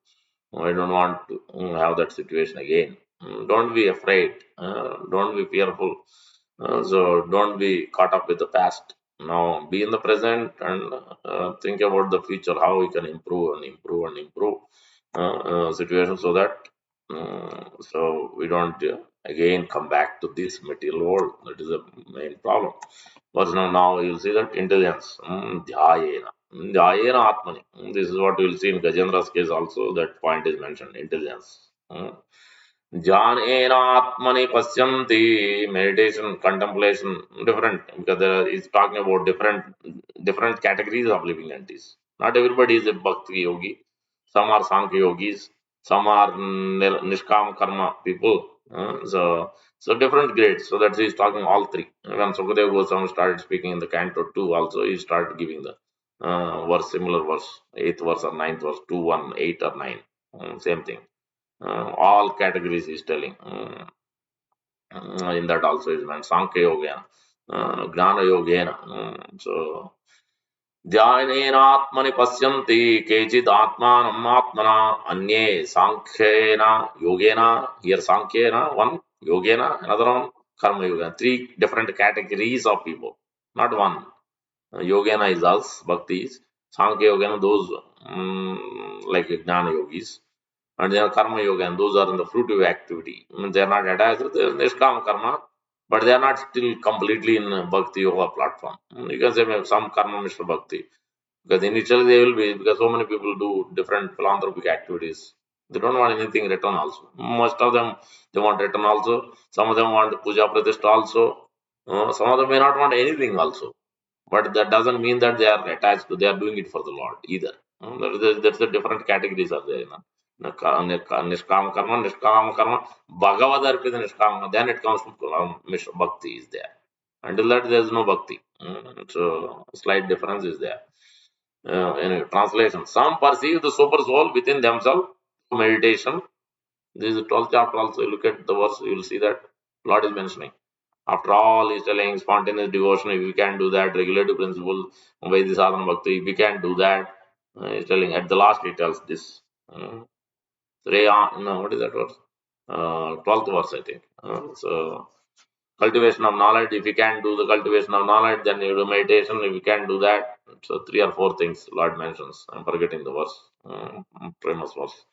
I don't want to have that situation again. Don't be afraid. Don't be fearful. So don't be caught up with the past. Now be in the present and think about the future, how we can improve and improve and improve situation so that so we don't again come back to this material world. That is the main problem. But now you'll see that intelligence. Dhyayena. Dhyayena Atmani. This is what you'll see in Gajendra's case also. That point is mentioned. Intelligence. Jnanenatmani pasyanti, meditation, contemplation, different because it's talking about different categories of living entities. Not everybody is a bhakti yogi. Some are sankhya yogis. Some are nishkam karma people. So different grades. So that's he's talking all three. When Sukadeva Goswami started speaking in the Canto 2 also, he started giving the verse, similar verse, 8th verse or 9th verse, 2, 1, 8 or 9. Same thing. All categories is telling. In that also is meant Sankhya Yogena, Gnana Yogena. So ध्यानेनात्मनि पश्यन्ति केचित् आत्मानम् आत्मना अन्ये सांख्येन योगेन here sankhena one yogena another one karma yoga three different categories of people not one yogena is us bhaktis sankhya yogena those like jnana yogis and they are karma yoga and those are in the fruitive activity they are not attached to the nishkam karma but they are not still completely in bhakti yoga platform you can say some karma mr bhakti because initially they will be, because so many people do different philanthropic activities. They don't want anything return also. Most of them, they want return also. Some of them want puja pratishtha also. Some of them may not want anything also. But that doesn't mean that they are attached to, they are doing it for the Lord either. That's the different categories are there. Nishkama karma, nishkama karma, Bhagavad Arpita nishkama, then it comes to bhakti is there. Until that, there is no bhakti. So, slight difference is there in translation. Some perceive the super soul within themselves through meditation. This is the 12th chapter also. You look at the verse, you will see that Lord is mentioning. After all, he's telling spontaneous devotion, if we can do that, regulative principle, Vaidhi sadhana bhakti, if we can do that, he's telling at the last he tells this. No, what is that verse? 12th verse, I think. So cultivation of knowledge, if you can do the cultivation of knowledge, then you do meditation, if you can do that. So three or four things Lord mentions. I'm forgetting the verse, famous verse.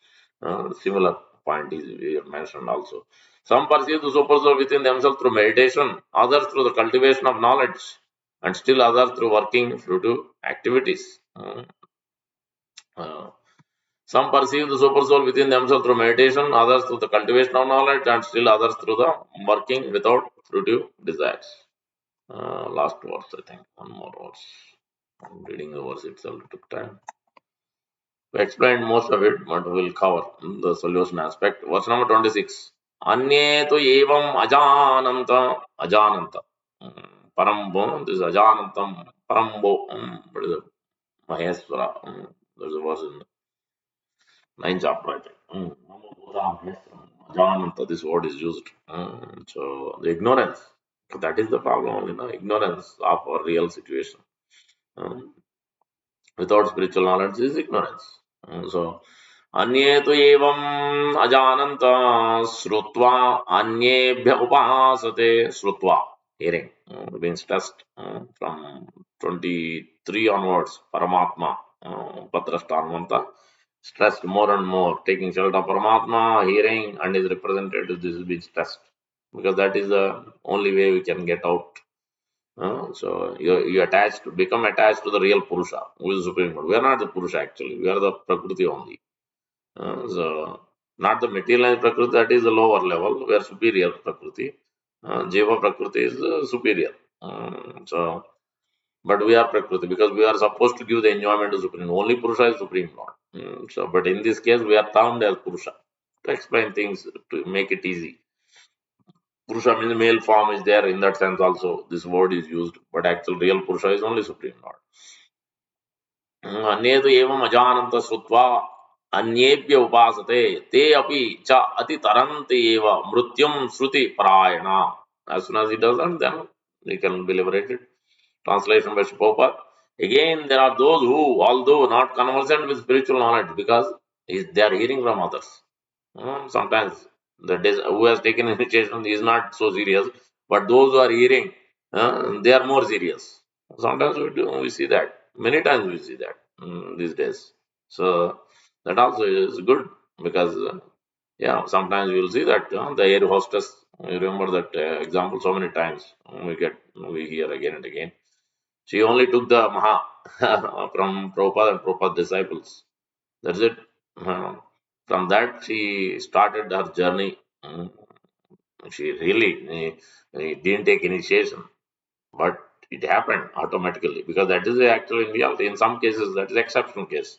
Similar point is here mentioned also. Some perceive the super soul within themselves through meditation, others through the cultivation of knowledge, and still others through working fruitive activities. Uh, some perceive the super soul within themselves through meditation, others through the cultivation of knowledge, and still others through the working without fruitive desires. Last verse, I think. One more verse. I'm reading the verse itself. It took time. We explained most of it, but we'll cover the solution aspect. Verse number 26. Anye to evam ajananta. Ajananta. Parambo. This is ajanantam. Parambo. What is it? Maheswara. There's a verse in the ninth chapter, I think. Namo Buddha Maheswaram. Ajananta. This word is used. So, the ignorance. That is the problem, ignorance of our real situation. Um, without spiritual knowledge is ignorance. So, अन्ये तु एवम् अजानन्त श्रुत्वा अन्येभ्य उपासते श्रुत्वा hearing means test from 23 onwards Paramatma Patrashtanvanta stressed more and more taking shelter of Paramatma hearing and is represented this is being stressed because that is the only way we can get out. So you attached, become attached to the real Purusa, who is the Supreme Lord. We are not the Purusa actually. We are the Prakrti only. So not the materialized Prakrti, that is the lower level. We are superior Prakrti. Jiva Prakrti is superior. So, but we are Prakriti because we are supposed to give the enjoyment to Supreme. Only Purusa is Supreme Lord. So, but in this case, we are termed as Purusa to explain things to make it easy. Purusha means male form is there in that sense also. This word is used, but actual real Purusha is only Supreme Lord. अन्ये तु एवम् अजानन्त श्रुत्वा अन्येभ्य उपासते ते अपि च अतितरन्ति एव मृत्युं श्रुति परायणा. As soon as he does that, then he can be liberated. Translation by Prabhupada. Again, there are those who, although not conversant with spiritual knowledge, because they are hearing from others. Sometimes who has taken initiation is not so serious, but those who are hearing, they are more serious. Sometimes we see that. Many times we see that these days. So that also is good because yeah, sometimes we will see that the air hostess. You remember that example so many times. We hear again and again. She only took the Maha from Prabhupada and Prabhupada disciples. That's it. From that, she started her journey. She really didn't take initiation, but it happened automatically because that is the actual in reality. In some cases, that is exceptional case.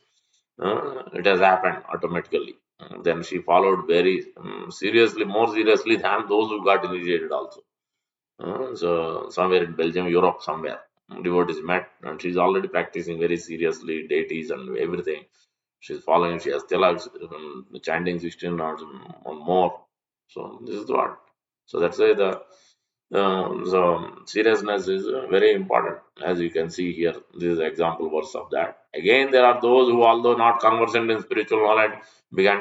It has happened automatically. Then she followed very seriously, more seriously than those who got initiated also. So somewhere in Belgium, Europe, somewhere devotees met, and she's already practicing very seriously deities and everything. She's following, she has tilaks, chanting 16 rounds or more. So this is what. So that's why the seriousness is very important, as you can see here. This is example verse of that. Again, there are those who, although not conversant in spiritual knowledge,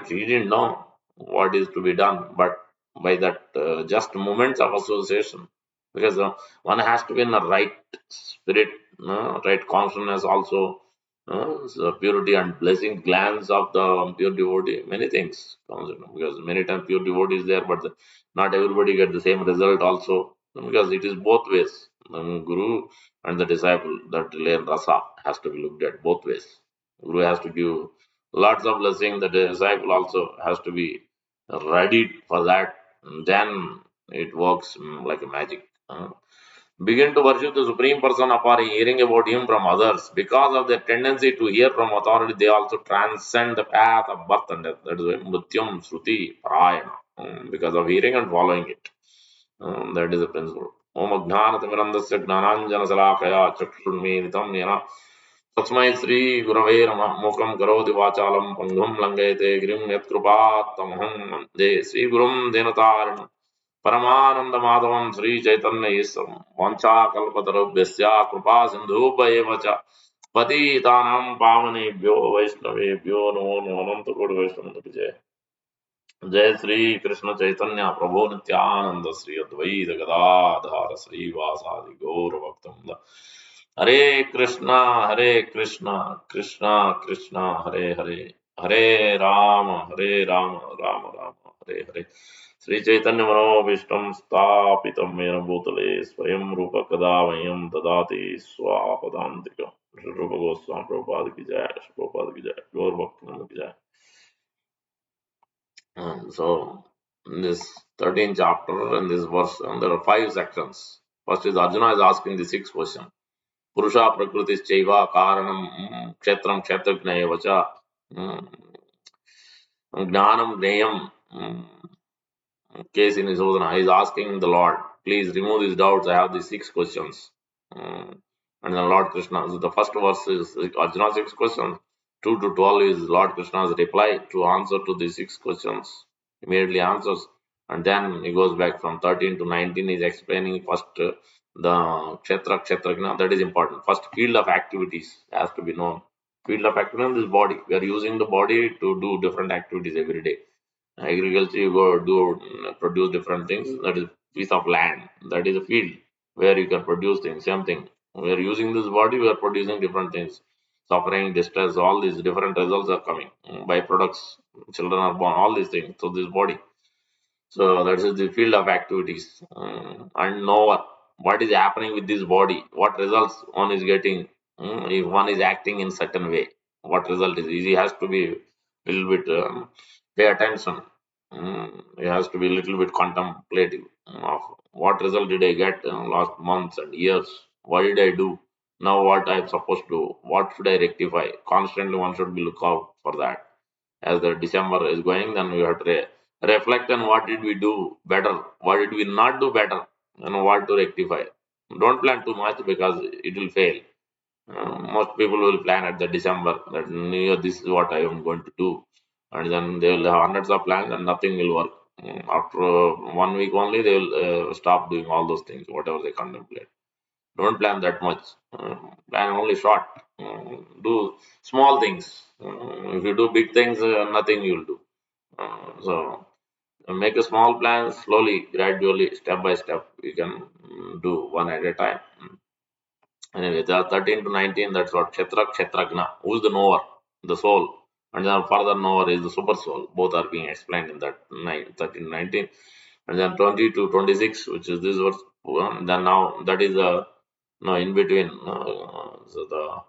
he didn't know what is to be done, but by that just moments of association, because one has to be in the right spirit, right consciousness also. So purity and blessing glance of the pure devotee, many things comes, because many times pure devotee is there, but not everybody get the same result also, because it is both ways. Guru and the disciple, that lane rasa has to be looked at both ways. Guru has to give lots of blessing, the disciple also has to be ready for that. Then it works like a magic. Begin to worship the Supreme Person upon hearing about Him from others. Because of their tendency to hear from authority, they also transcend the path of birth and death. That is why Mrityam Shruti Parayana. Because of hearing and following it. That is the principle. Om Ajnanatimirandasya Gnananjana Salakaya Chakshurmenitam Nena Tasmai Sri Gurave Rama Mukam Karoti Vachalam Pangum Langete Grim Yatkrupat Tamaham De Sri Gurum Denatarinam परमानंद माधवम श्री चैतन्य ईश्वरम वंचा कल्पतरुभ्यश्च कृपा सिंधुभ्येव च पतितानां पावनेभ्यो वैष्णवेभ्यो नमो नमो अनंत कोटि वैष्णव जय जय श्री कृष्ण चैतन्य प्रभु नित्यानंद श्री अद्वैत गदाधर श्रीवासादि गौर भक्तवृंद हरे कृष्णा कृष्णा कृष्णा हरे हरे हरे राम राम राम हरे हरे श्री चैतन्य मनोभीष्टं स्थापितं येन भूतले स्वयं रूप कदा मह्यं ददाति स्वापदान्तिकम् रूप गोस्वामी प्रभुपाद की जय, प्रभुपाद की जय, गौर भक्तवृंद की जय. So, in this 13th chapter, in this verse, there are 5 sections. First is Arjuna is asking the 6th question. Purusha Prakrti Chaiva Karanam Kshetram Kshetrajna Evacha Gnanam Gneyam case in his Odana. He is asking the Lord, please remove these doubts. I have these 6 questions. And then Lord Krishna. So the first verse is Arjuna's 6 questions. 2 to 12 is Lord Krishna's reply to answer to these 6 questions. Immediately answers. And then he goes back from 13 to 19. He's explaining first the Kshetrajna. That is important. First, field of activities has to be known. Field of activity is body. We are using the body to do different activities every day. Agriculture, you go do produce different things. That is piece of land. That is a field where you can produce things. Same thing. We are using this body. We are producing different things. Suffering, distress, all these different results are coming. Byproducts. Children are born. All these things. So this body. So that is the field of activities. And know what is happening with this body. What results one is getting. If one is acting in certain way. What result is. He has to be a little bit pay attention. He has to be a little bit contemplative of what result did I get in last months and years. What did I do? Now what I am supposed to do? What should I rectify? Constantly one should be look out for that. As the December is going, then we have to reflect on what did we do better, what did we not do better, and what to rectify. Don't plan too much because it will fail. Most people will plan at the December that New Year, this is what I am going to do, and then they will have hundreds of plans and nothing will work. After 1 week only, they will stop doing all those things, whatever they contemplate. Don't plan that much. Plan only short. Do small things. If you do big things, nothing you will do. So make a small plan slowly, gradually, step by step. You can do one at a time. Anyway, the 13 to 19, that's what Kshetragna. Who is the knower? The soul. And then further knower is the super soul. Both are being explained in that 13 to 19. And then 20 to 26, which is this verse. Then now that is the no in between. So the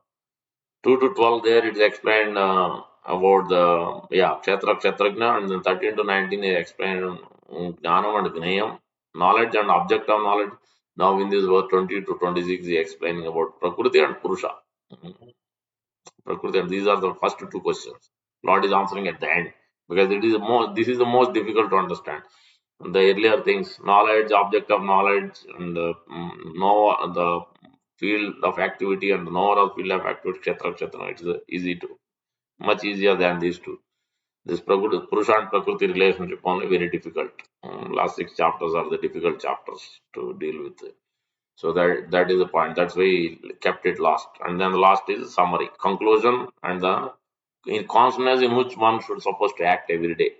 2 to 12 there it's explained about the Kshetrajna, and then 13 to 19 is explained Jnanam and Gnayam, knowledge and object of knowledge. Now in this verse 20 to 26 he is explaining about Prakrti and Purusa. Mm, Prakriti, and these are the first 2 questions. Lord is answering at the end because it is the most this is the most difficult to understand. The earlier things, knowledge, object of knowledge, and know the field of activity and the knower of field of activity, kshetra, kshetra. It's easy to. much easier than these two. This Purusha and Prakriti relationship only very difficult. Last six chapters are the difficult chapters to deal with. So that is the point. That's why he kept it last. And then the last is summary, conclusion, and the in consciousness in which one should supposed to act every day.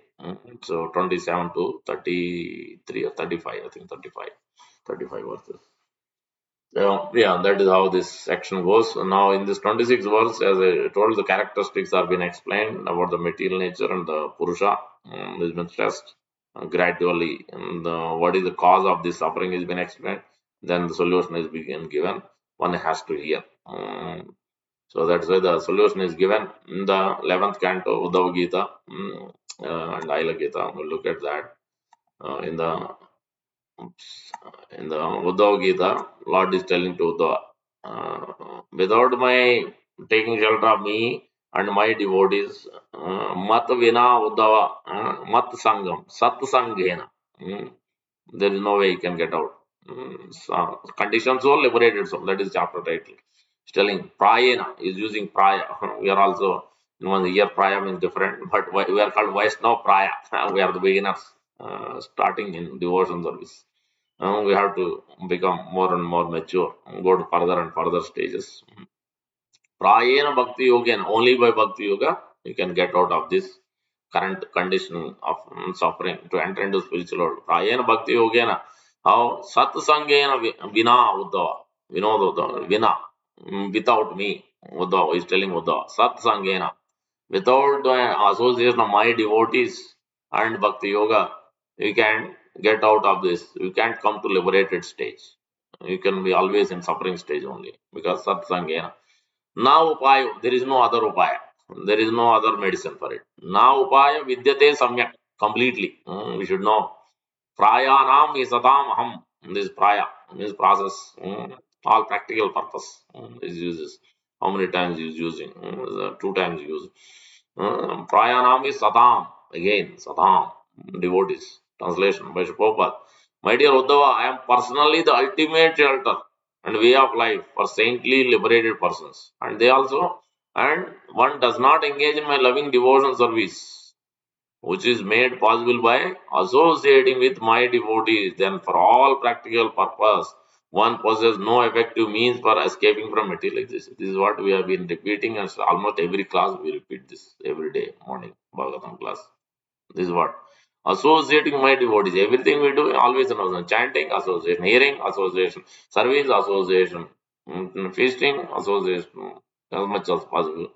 So 27 to 33 or 35, I think 35, 35 verses. Yeah, that is how this section goes. Now, in this 26 verse, as I told, the characteristics have been explained about the material nature and the Purusha. Has been stressed gradually. And what is the cause of this suffering has been explained. Then the solution is being given. One has to hear. So that's why the solution is given in the 11th canto, Uddhava Gita and Aila Gita. We'll look at that in the Uddhava Gita, Lord is telling to Uddhava, without my taking shelter of me and my devotees, mat vina Uddhava, mat sangam, sat sanghena. There is no way you can get out. So, conditions soul, liberated soul. That is chapter title. It's telling prayena is using praya. We are also, here praya means different, but we are called Vaishnava praya. We are the beginners starting in devotion service. We have to become more and more mature, go to further and further stages. Prayena Bhakti Yogena, only by Bhakti Yoga, you can get out of this current condition of suffering to enter into spiritual world. Prayena Bhakti Yogena, how Sat Sangena Vina Uddhava, Vinod Uddhava, Vina, without me, Uddhava is telling Uddhava, Sat Sangena, without the association of my devotees and Bhakti Yoga, you can get out of this. You can't come to liberated stage. You can be always in suffering stage only because Satsangena. Now upaya, there is no other upaya. There is no other medicine for it. Now upaya vidyate samyak completely. We should know. Prayanam is satam aham. This praya, this process, all practical purpose is uses. How many times is using? Two times used. Prayanam is satam. Again, satam. Devotees. Translation by Prabhupada. My dear Uddhava, I am personally the ultimate shelter and way of life for saintly liberated persons. And they also, and one does not engage in my loving devotion service, which is made possible by associating with my devotees, then for all practical purpose, one possesses no effective means for escaping from material existence. This is what we have been repeating, and almost every class we repeat this every day, morning, Bhagavatam class. This is what associating my devotees. Everything we do, always an chanting, association, hearing, association, service, association, feasting, association, as much as possible.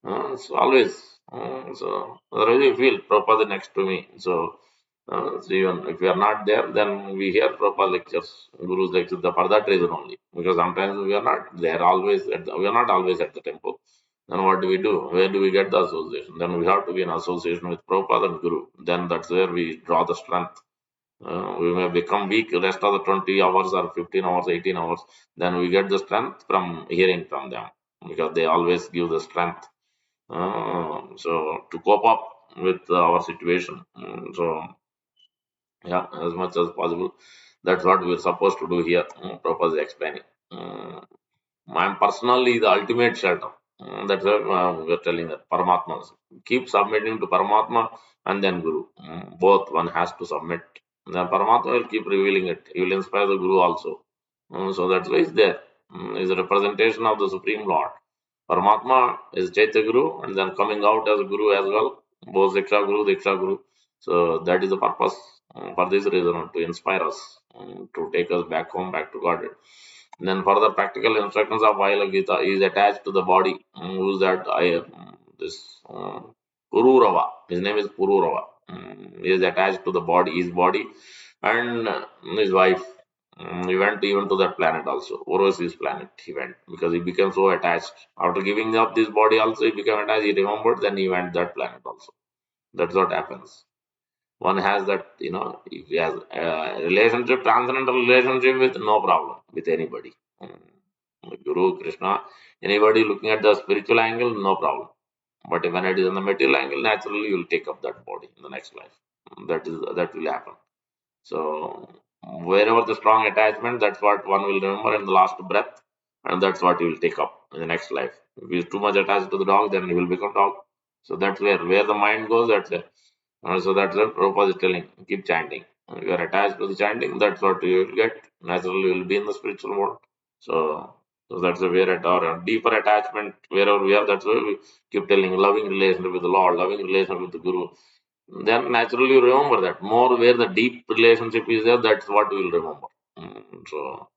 So always. So I really feel Prabhupada next to me. So even if we are not there, then we hear Prabhupada lectures, Guru's lectures for that reason only. Because sometimes we are not there always. We are not always at the temple. Then what do we do? Where do we get the association? Then we have to be in association with Prabhupada and Guru. Then that's where we draw the strength. We may become weak the rest of the 20 hours or 15 hours, 18 hours. Then we get the strength from hearing from them because they always give the strength. So to cope up with our situation. So yeah, as much as possible. That's what we're supposed to do here. Prabhupada is explaining. Mm, I'm personally the ultimate shelter. That's what we're telling that Paramatma. Keep submitting to Paramatma and then Guru. Both one has to submit. Then Paramatma will keep revealing it. He will inspire the Guru also. So that's why it's there. Is a representation of the Supreme Lord. Paramatma is Chaitya Guru and then coming out as a Guru as well. Both Diksha Guru, Diksha Guru. So that is the purpose for this reason to inspire us, to take us back home, back to God. Then further practical instructions of Vaila Gita is attached to the body. Who's that? This Pururava. His name is Pururava. He is attached to the body, his body, and his wife. He went even to that planet also, Urvasi's planet. He went because he became so attached. After giving up this body, also he became attached. He remembered, then he went that planet also. That's what happens. One has that, if he has a relationship, transcendental relationship with no problem with anybody. Guru, Krishna, anybody looking at the spiritual angle, no problem. But when it is in the material angle, naturally you will take up that body in the next life. That will happen. So wherever the strong attachment, that's what one will remember in the last breath, and that's what he will take up in the next life. If he is too much attached to the dog, then he will become dog. So that's where the mind goes, that's it. So that's what Prabhupada is telling. Keep chanting. You are attached to the chanting, that's what you will get. Naturally, you will be in the spiritual world. So, so that's the where at our deeper attachment, wherever we are, that's why we keep telling loving relationship with the Lord, loving relationship with the Guru. Then naturally you remember that. More where the deep relationship is there, that's what we will remember. So,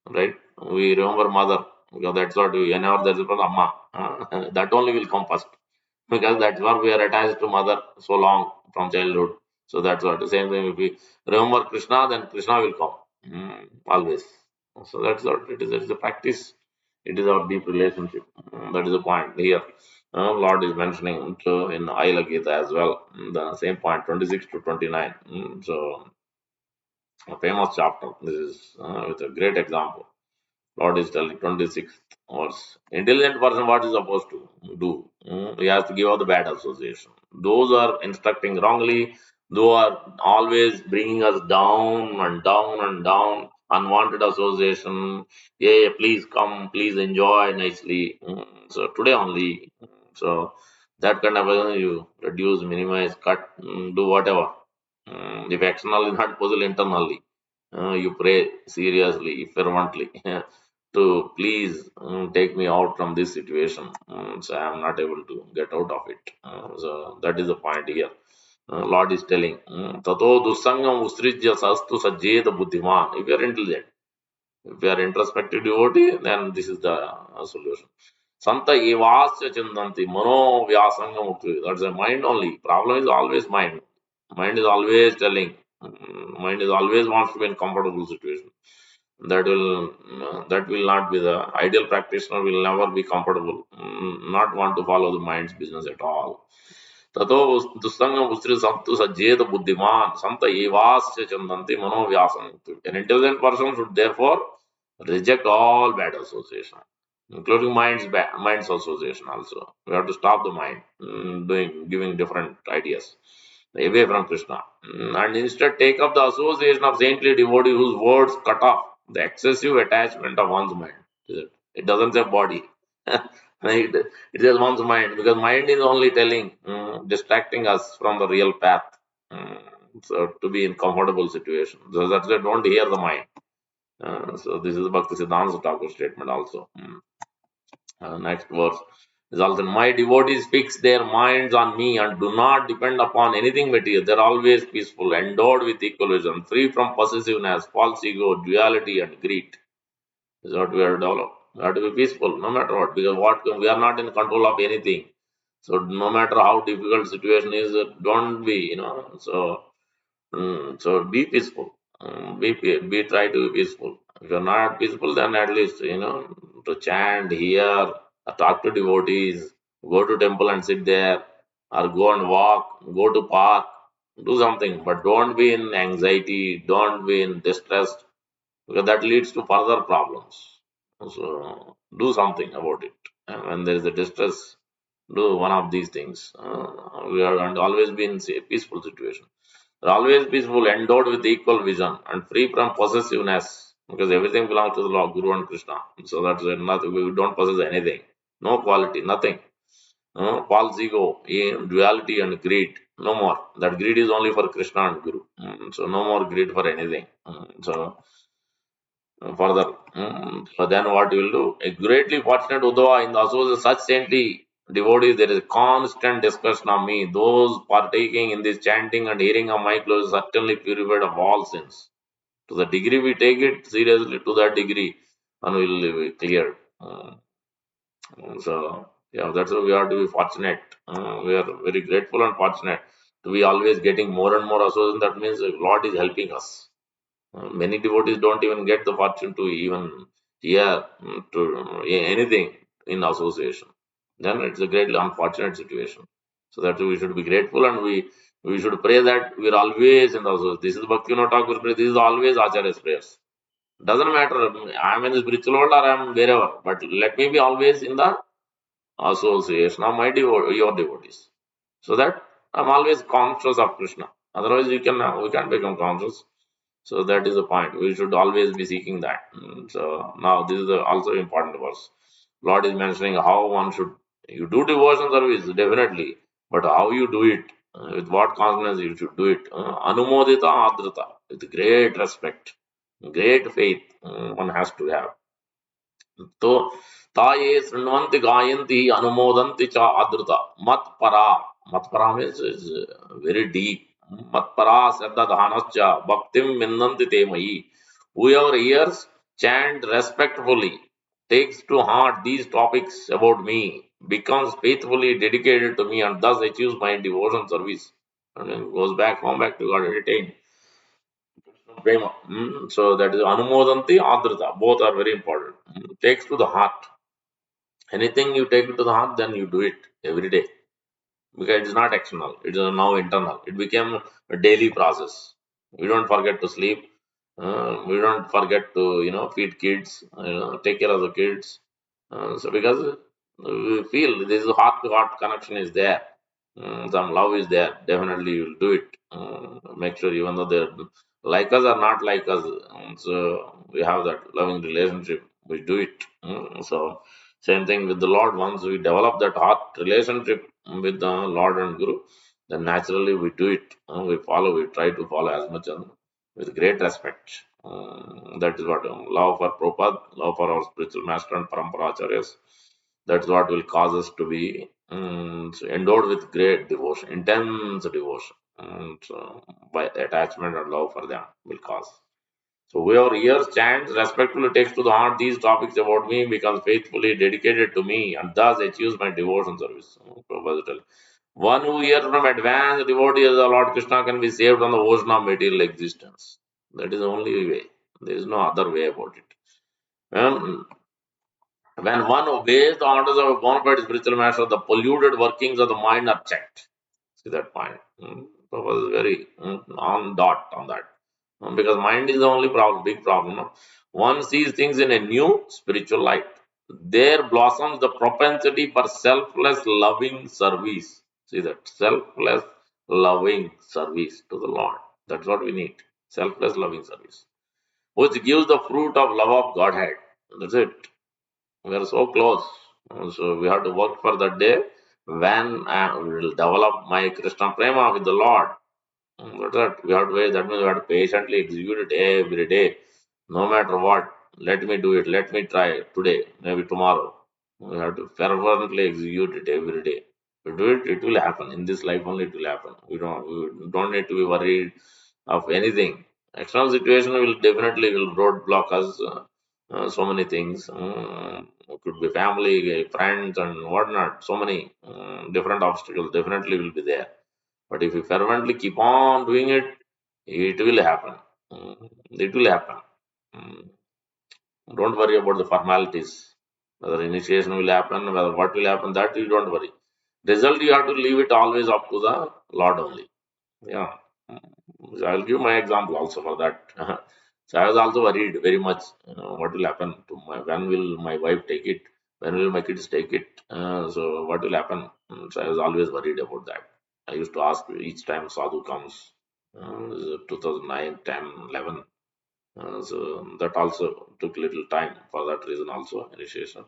right? We remember mother, because that's what we, whenever there's a problem, Amma. That only will come first, because that's what we are attached to mother so long from childhood. So that's what the same thing. If we remember Krishna, then Krishna will come, always. So that's what it is. It is a practice. It is our deep relationship. That is the point here. Lord is mentioning so in Ayla Gita as well. The same point, 26 to 29. So a famous chapter. This is with a great example. Lord is telling 26th verse. Intelligent person, what is supposed to do? He has to give up the bad association. Those are instructing wrongly, those are always bringing us down and down and down. Unwanted association. Yeah, please come, please enjoy nicely. So today only. So that kind of you reduce, minimize, cut, do whatever. If external is not possible, internally. You pray seriously, fervently, to please take me out from this situation. So I am not able to get out of it. So that is the point here. Lord is telling, Tato dusangam usrijya sastu sajjeda buddhiman. If you are intelligent, if you are introspective devotee, then this is the solution. Santa evasya chindanti mano vyasangam ukti. That's a mind only. Problem is always mind. Mind is always telling. Mind is always wants to be in comfortable situation. That will not be the ideal practitioner. Will never be comfortable. Not want to follow the mind's business at all. ततो दुस्संगम उस्त्री संतु सज्जेत बुद्धिमान संत एवास्य चंदन्ति मनोव्यासम. An intelligent person should therefore reject all bad association, including mind's association also. We have to stop the mind giving different ideas away from Krishna, and instead take up the association of saintly devotee whose words cut off the excessive attachment of one's mind. It doesn't say body. It says one's mind, because mind is only telling, distracting us from the real path. Mm, so to be in comfortable situation. So that's why don't hear the mind. So this is Bhakti Siddhanta Thakur statement also. Next verse is also, my devotees fix their minds on me and do not depend upon anything material. They're always peaceful, endowed with equal vision, free from possessiveness, false ego, duality, and greed. This is what we are developed. We have to be peaceful no matter what, because what we are not in control of anything. So no matter how difficult situation is, don't be, so so be peaceful. Be try to be peaceful. If you're not peaceful, then at least to chant, hear, talk to devotees, go to temple and sit there, or go and walk, go to park, do something. But don't be in anxiety, don't be in distress, because that leads to further problems. So do something about it. And when there is a distress, do one of these things. We are and always be in a peaceful situation. Always peaceful, endowed with equal vision, and free from possessiveness, because everything belongs to the Lord, Guru and Krishna. So that's nothing. We don't possess anything, no quality, nothing. False ego, duality, and greed. No more. That greed is only for Krishna and Guru. So no more greed for anything. So further. So then what you will do? A greatly fortunate Uddhava in the association of such saintly devotees, there is constant discussion of me. Those partaking in this chanting and hearing of my clothes certainly purified of all sins. To the degree we take it seriously, to that degree, and we will be cleared. So yeah, that's why we have to be fortunate. We are very grateful and fortunate to be always getting more and more association. That means the Lord is helping us. Many devotees don't even get the fortune to even hear to anything in association. Then it's a greatly unfortunate situation. So that we should be grateful, and we should pray that we are always in the association. This is Bhakti Thakur prayer. This is always Acharya's prayers. Doesn't matter. I'm in the spiritual world or I'm wherever, but let me be always in the association of my your devotees, so that I'm always conscious of Krishna. Otherwise, we can't become conscious. So that is the point. We should always be seeking that. So now this is also important verse. Lord is mentioning how one should You do devotion service, definitely, but how you do it, with what consciousness you should do it. Anumodita adrita, with great respect, great faith, one has to have. तो ताये शृण्वन्ति गायन्ति अनुमोदन्ति च adrita matpara. Matpara means is very deep. Matpara saddadhanascha bhaktim vinnanti te mayi. Whoever hears, chant respectfully, takes to heart these topics about me, becomes faithfully dedicated to me, and thus achieves my devotion service, and then goes back home, back to God, attained prema. So that is anumodanti adrita. Both are very important. Takes to the heart. Anything you take it to the heart, then you do it every day, because it is not external, it is now internal. It became a daily process. We don't forget to sleep. We don't forget to feed kids, take care of the kids. So because we feel this heart to heart connection is there, some love is there. Definitely you'll do it. Make sure even though they're like us or not like us, so we have that loving relationship. We do it. So same thing with the Lord. Once we develop that heart relationship with the Lord and Guru, then naturally we do it. We follow. We try to follow as much and with great respect. That is what love for Prabhupada, love for our spiritual master and Paramparacharyas. That's what will cause us to be so endowed with great devotion, intense devotion, and by attachment and love for them will cause. So whoever hears, chants, respectfully takes to the heart these topics about me, becomes faithfully dedicated to me, and thus achieves my devotion service. Prabhupada tells. One who hears from advanced devotees of the Lord Krishna can be saved from the ocean of material existence. That is the only way. There is no other way about it. Um, when one obeys the orders of a bona fide spiritual master, the polluted workings of the mind are checked. See that point. Prabhupada is very on dot on that. Because mind is the only problem, big problem. No? One sees things in a new spiritual light. There blossoms the propensity for selfless loving service. See that? Selfless loving service to the Lord. That's what we need. Selfless loving service. Which gives the fruit of love of Godhead. That's it. We are so close. So we have to work for that day when I will develop my Krishna Prema with the Lord. That's it. We have to wait. That means we have to patiently execute it every day, no matter what. Let me do it. Let me try it today, maybe tomorrow. We have to fervently execute it every day. To do it, it will happen. In this life only it will happen. We don't need to be worried of anything. External situation will definitely will roadblock us. So many things. It could be family, friends, and whatnot. So many different obstacles definitely will be there. But if you fervently keep on doing it, it will happen. It will happen. Mm, Don't worry about the formalities. Whether initiation will happen, whether what will happen, that you don't worry. Result you have to leave it always up to the Lord only. Yeah. So I'll give my example also for that. So I was also worried very much. What will happen to my? When will my wife take it? When will my kids take it? So what will happen? So I was always worried about that. I used to ask each time sadhu comes. 2009, 10, 11. So that also took little time for that reason also initiation.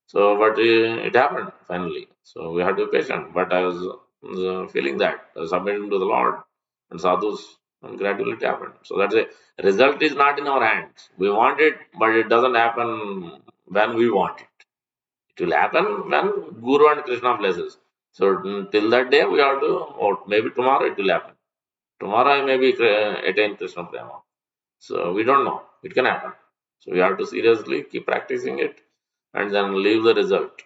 So, but it happened finally. So we had to be patient. But I was feeling that submitting to the Lord and sadhus, and gradually it happened. So that's a result is not in our hands. We want it, but it doesn't happen when we want it. It will happen when Guru and Krishna blesses. So till that day we have to, or maybe tomorrow it will happen. Tomorrow I may be attain Krishna Prema. So we don't know. It can happen. So we have to seriously keep practicing it and then leave the result.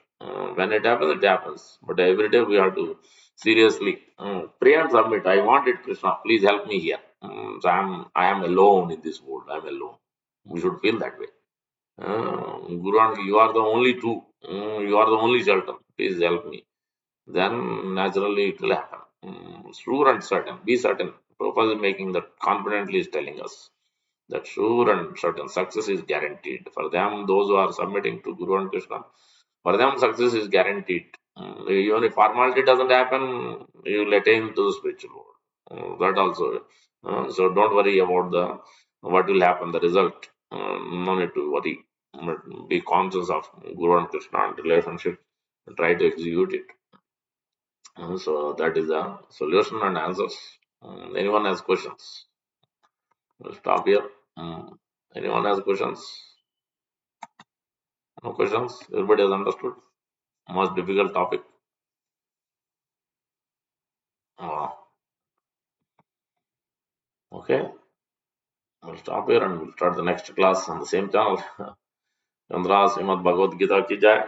When it happens, it happens. But every day we have to seriously pray and submit. I want it, Krishna. Please help me here. So I am alone in this world. I'm alone. We should feel that way. Guru, and you are the only true. You are the only shelter. Please help me. Then naturally it will happen. Sure and certain. Be certain. Prabhupada is making that confidently is telling us that sure and certain success is guaranteed. For them, those who are submitting to Guru and Krishna, for them success is guaranteed. Even if formality doesn't happen, you will attain to the spiritual world. That also. So don't worry about the what will happen, the result. No need to worry. But be conscious of Guru and Krishna and relationship. try to execute it. So that is the solution and answers. Anyone has questions? We'll stop here. Mm. Anyone has questions? No questions? Everybody has understood? Most difficult topic. Uh, okay, we'll stop here and we'll start the next class on the same channel. Chandra Srimad Bhagavad Gita ki jai.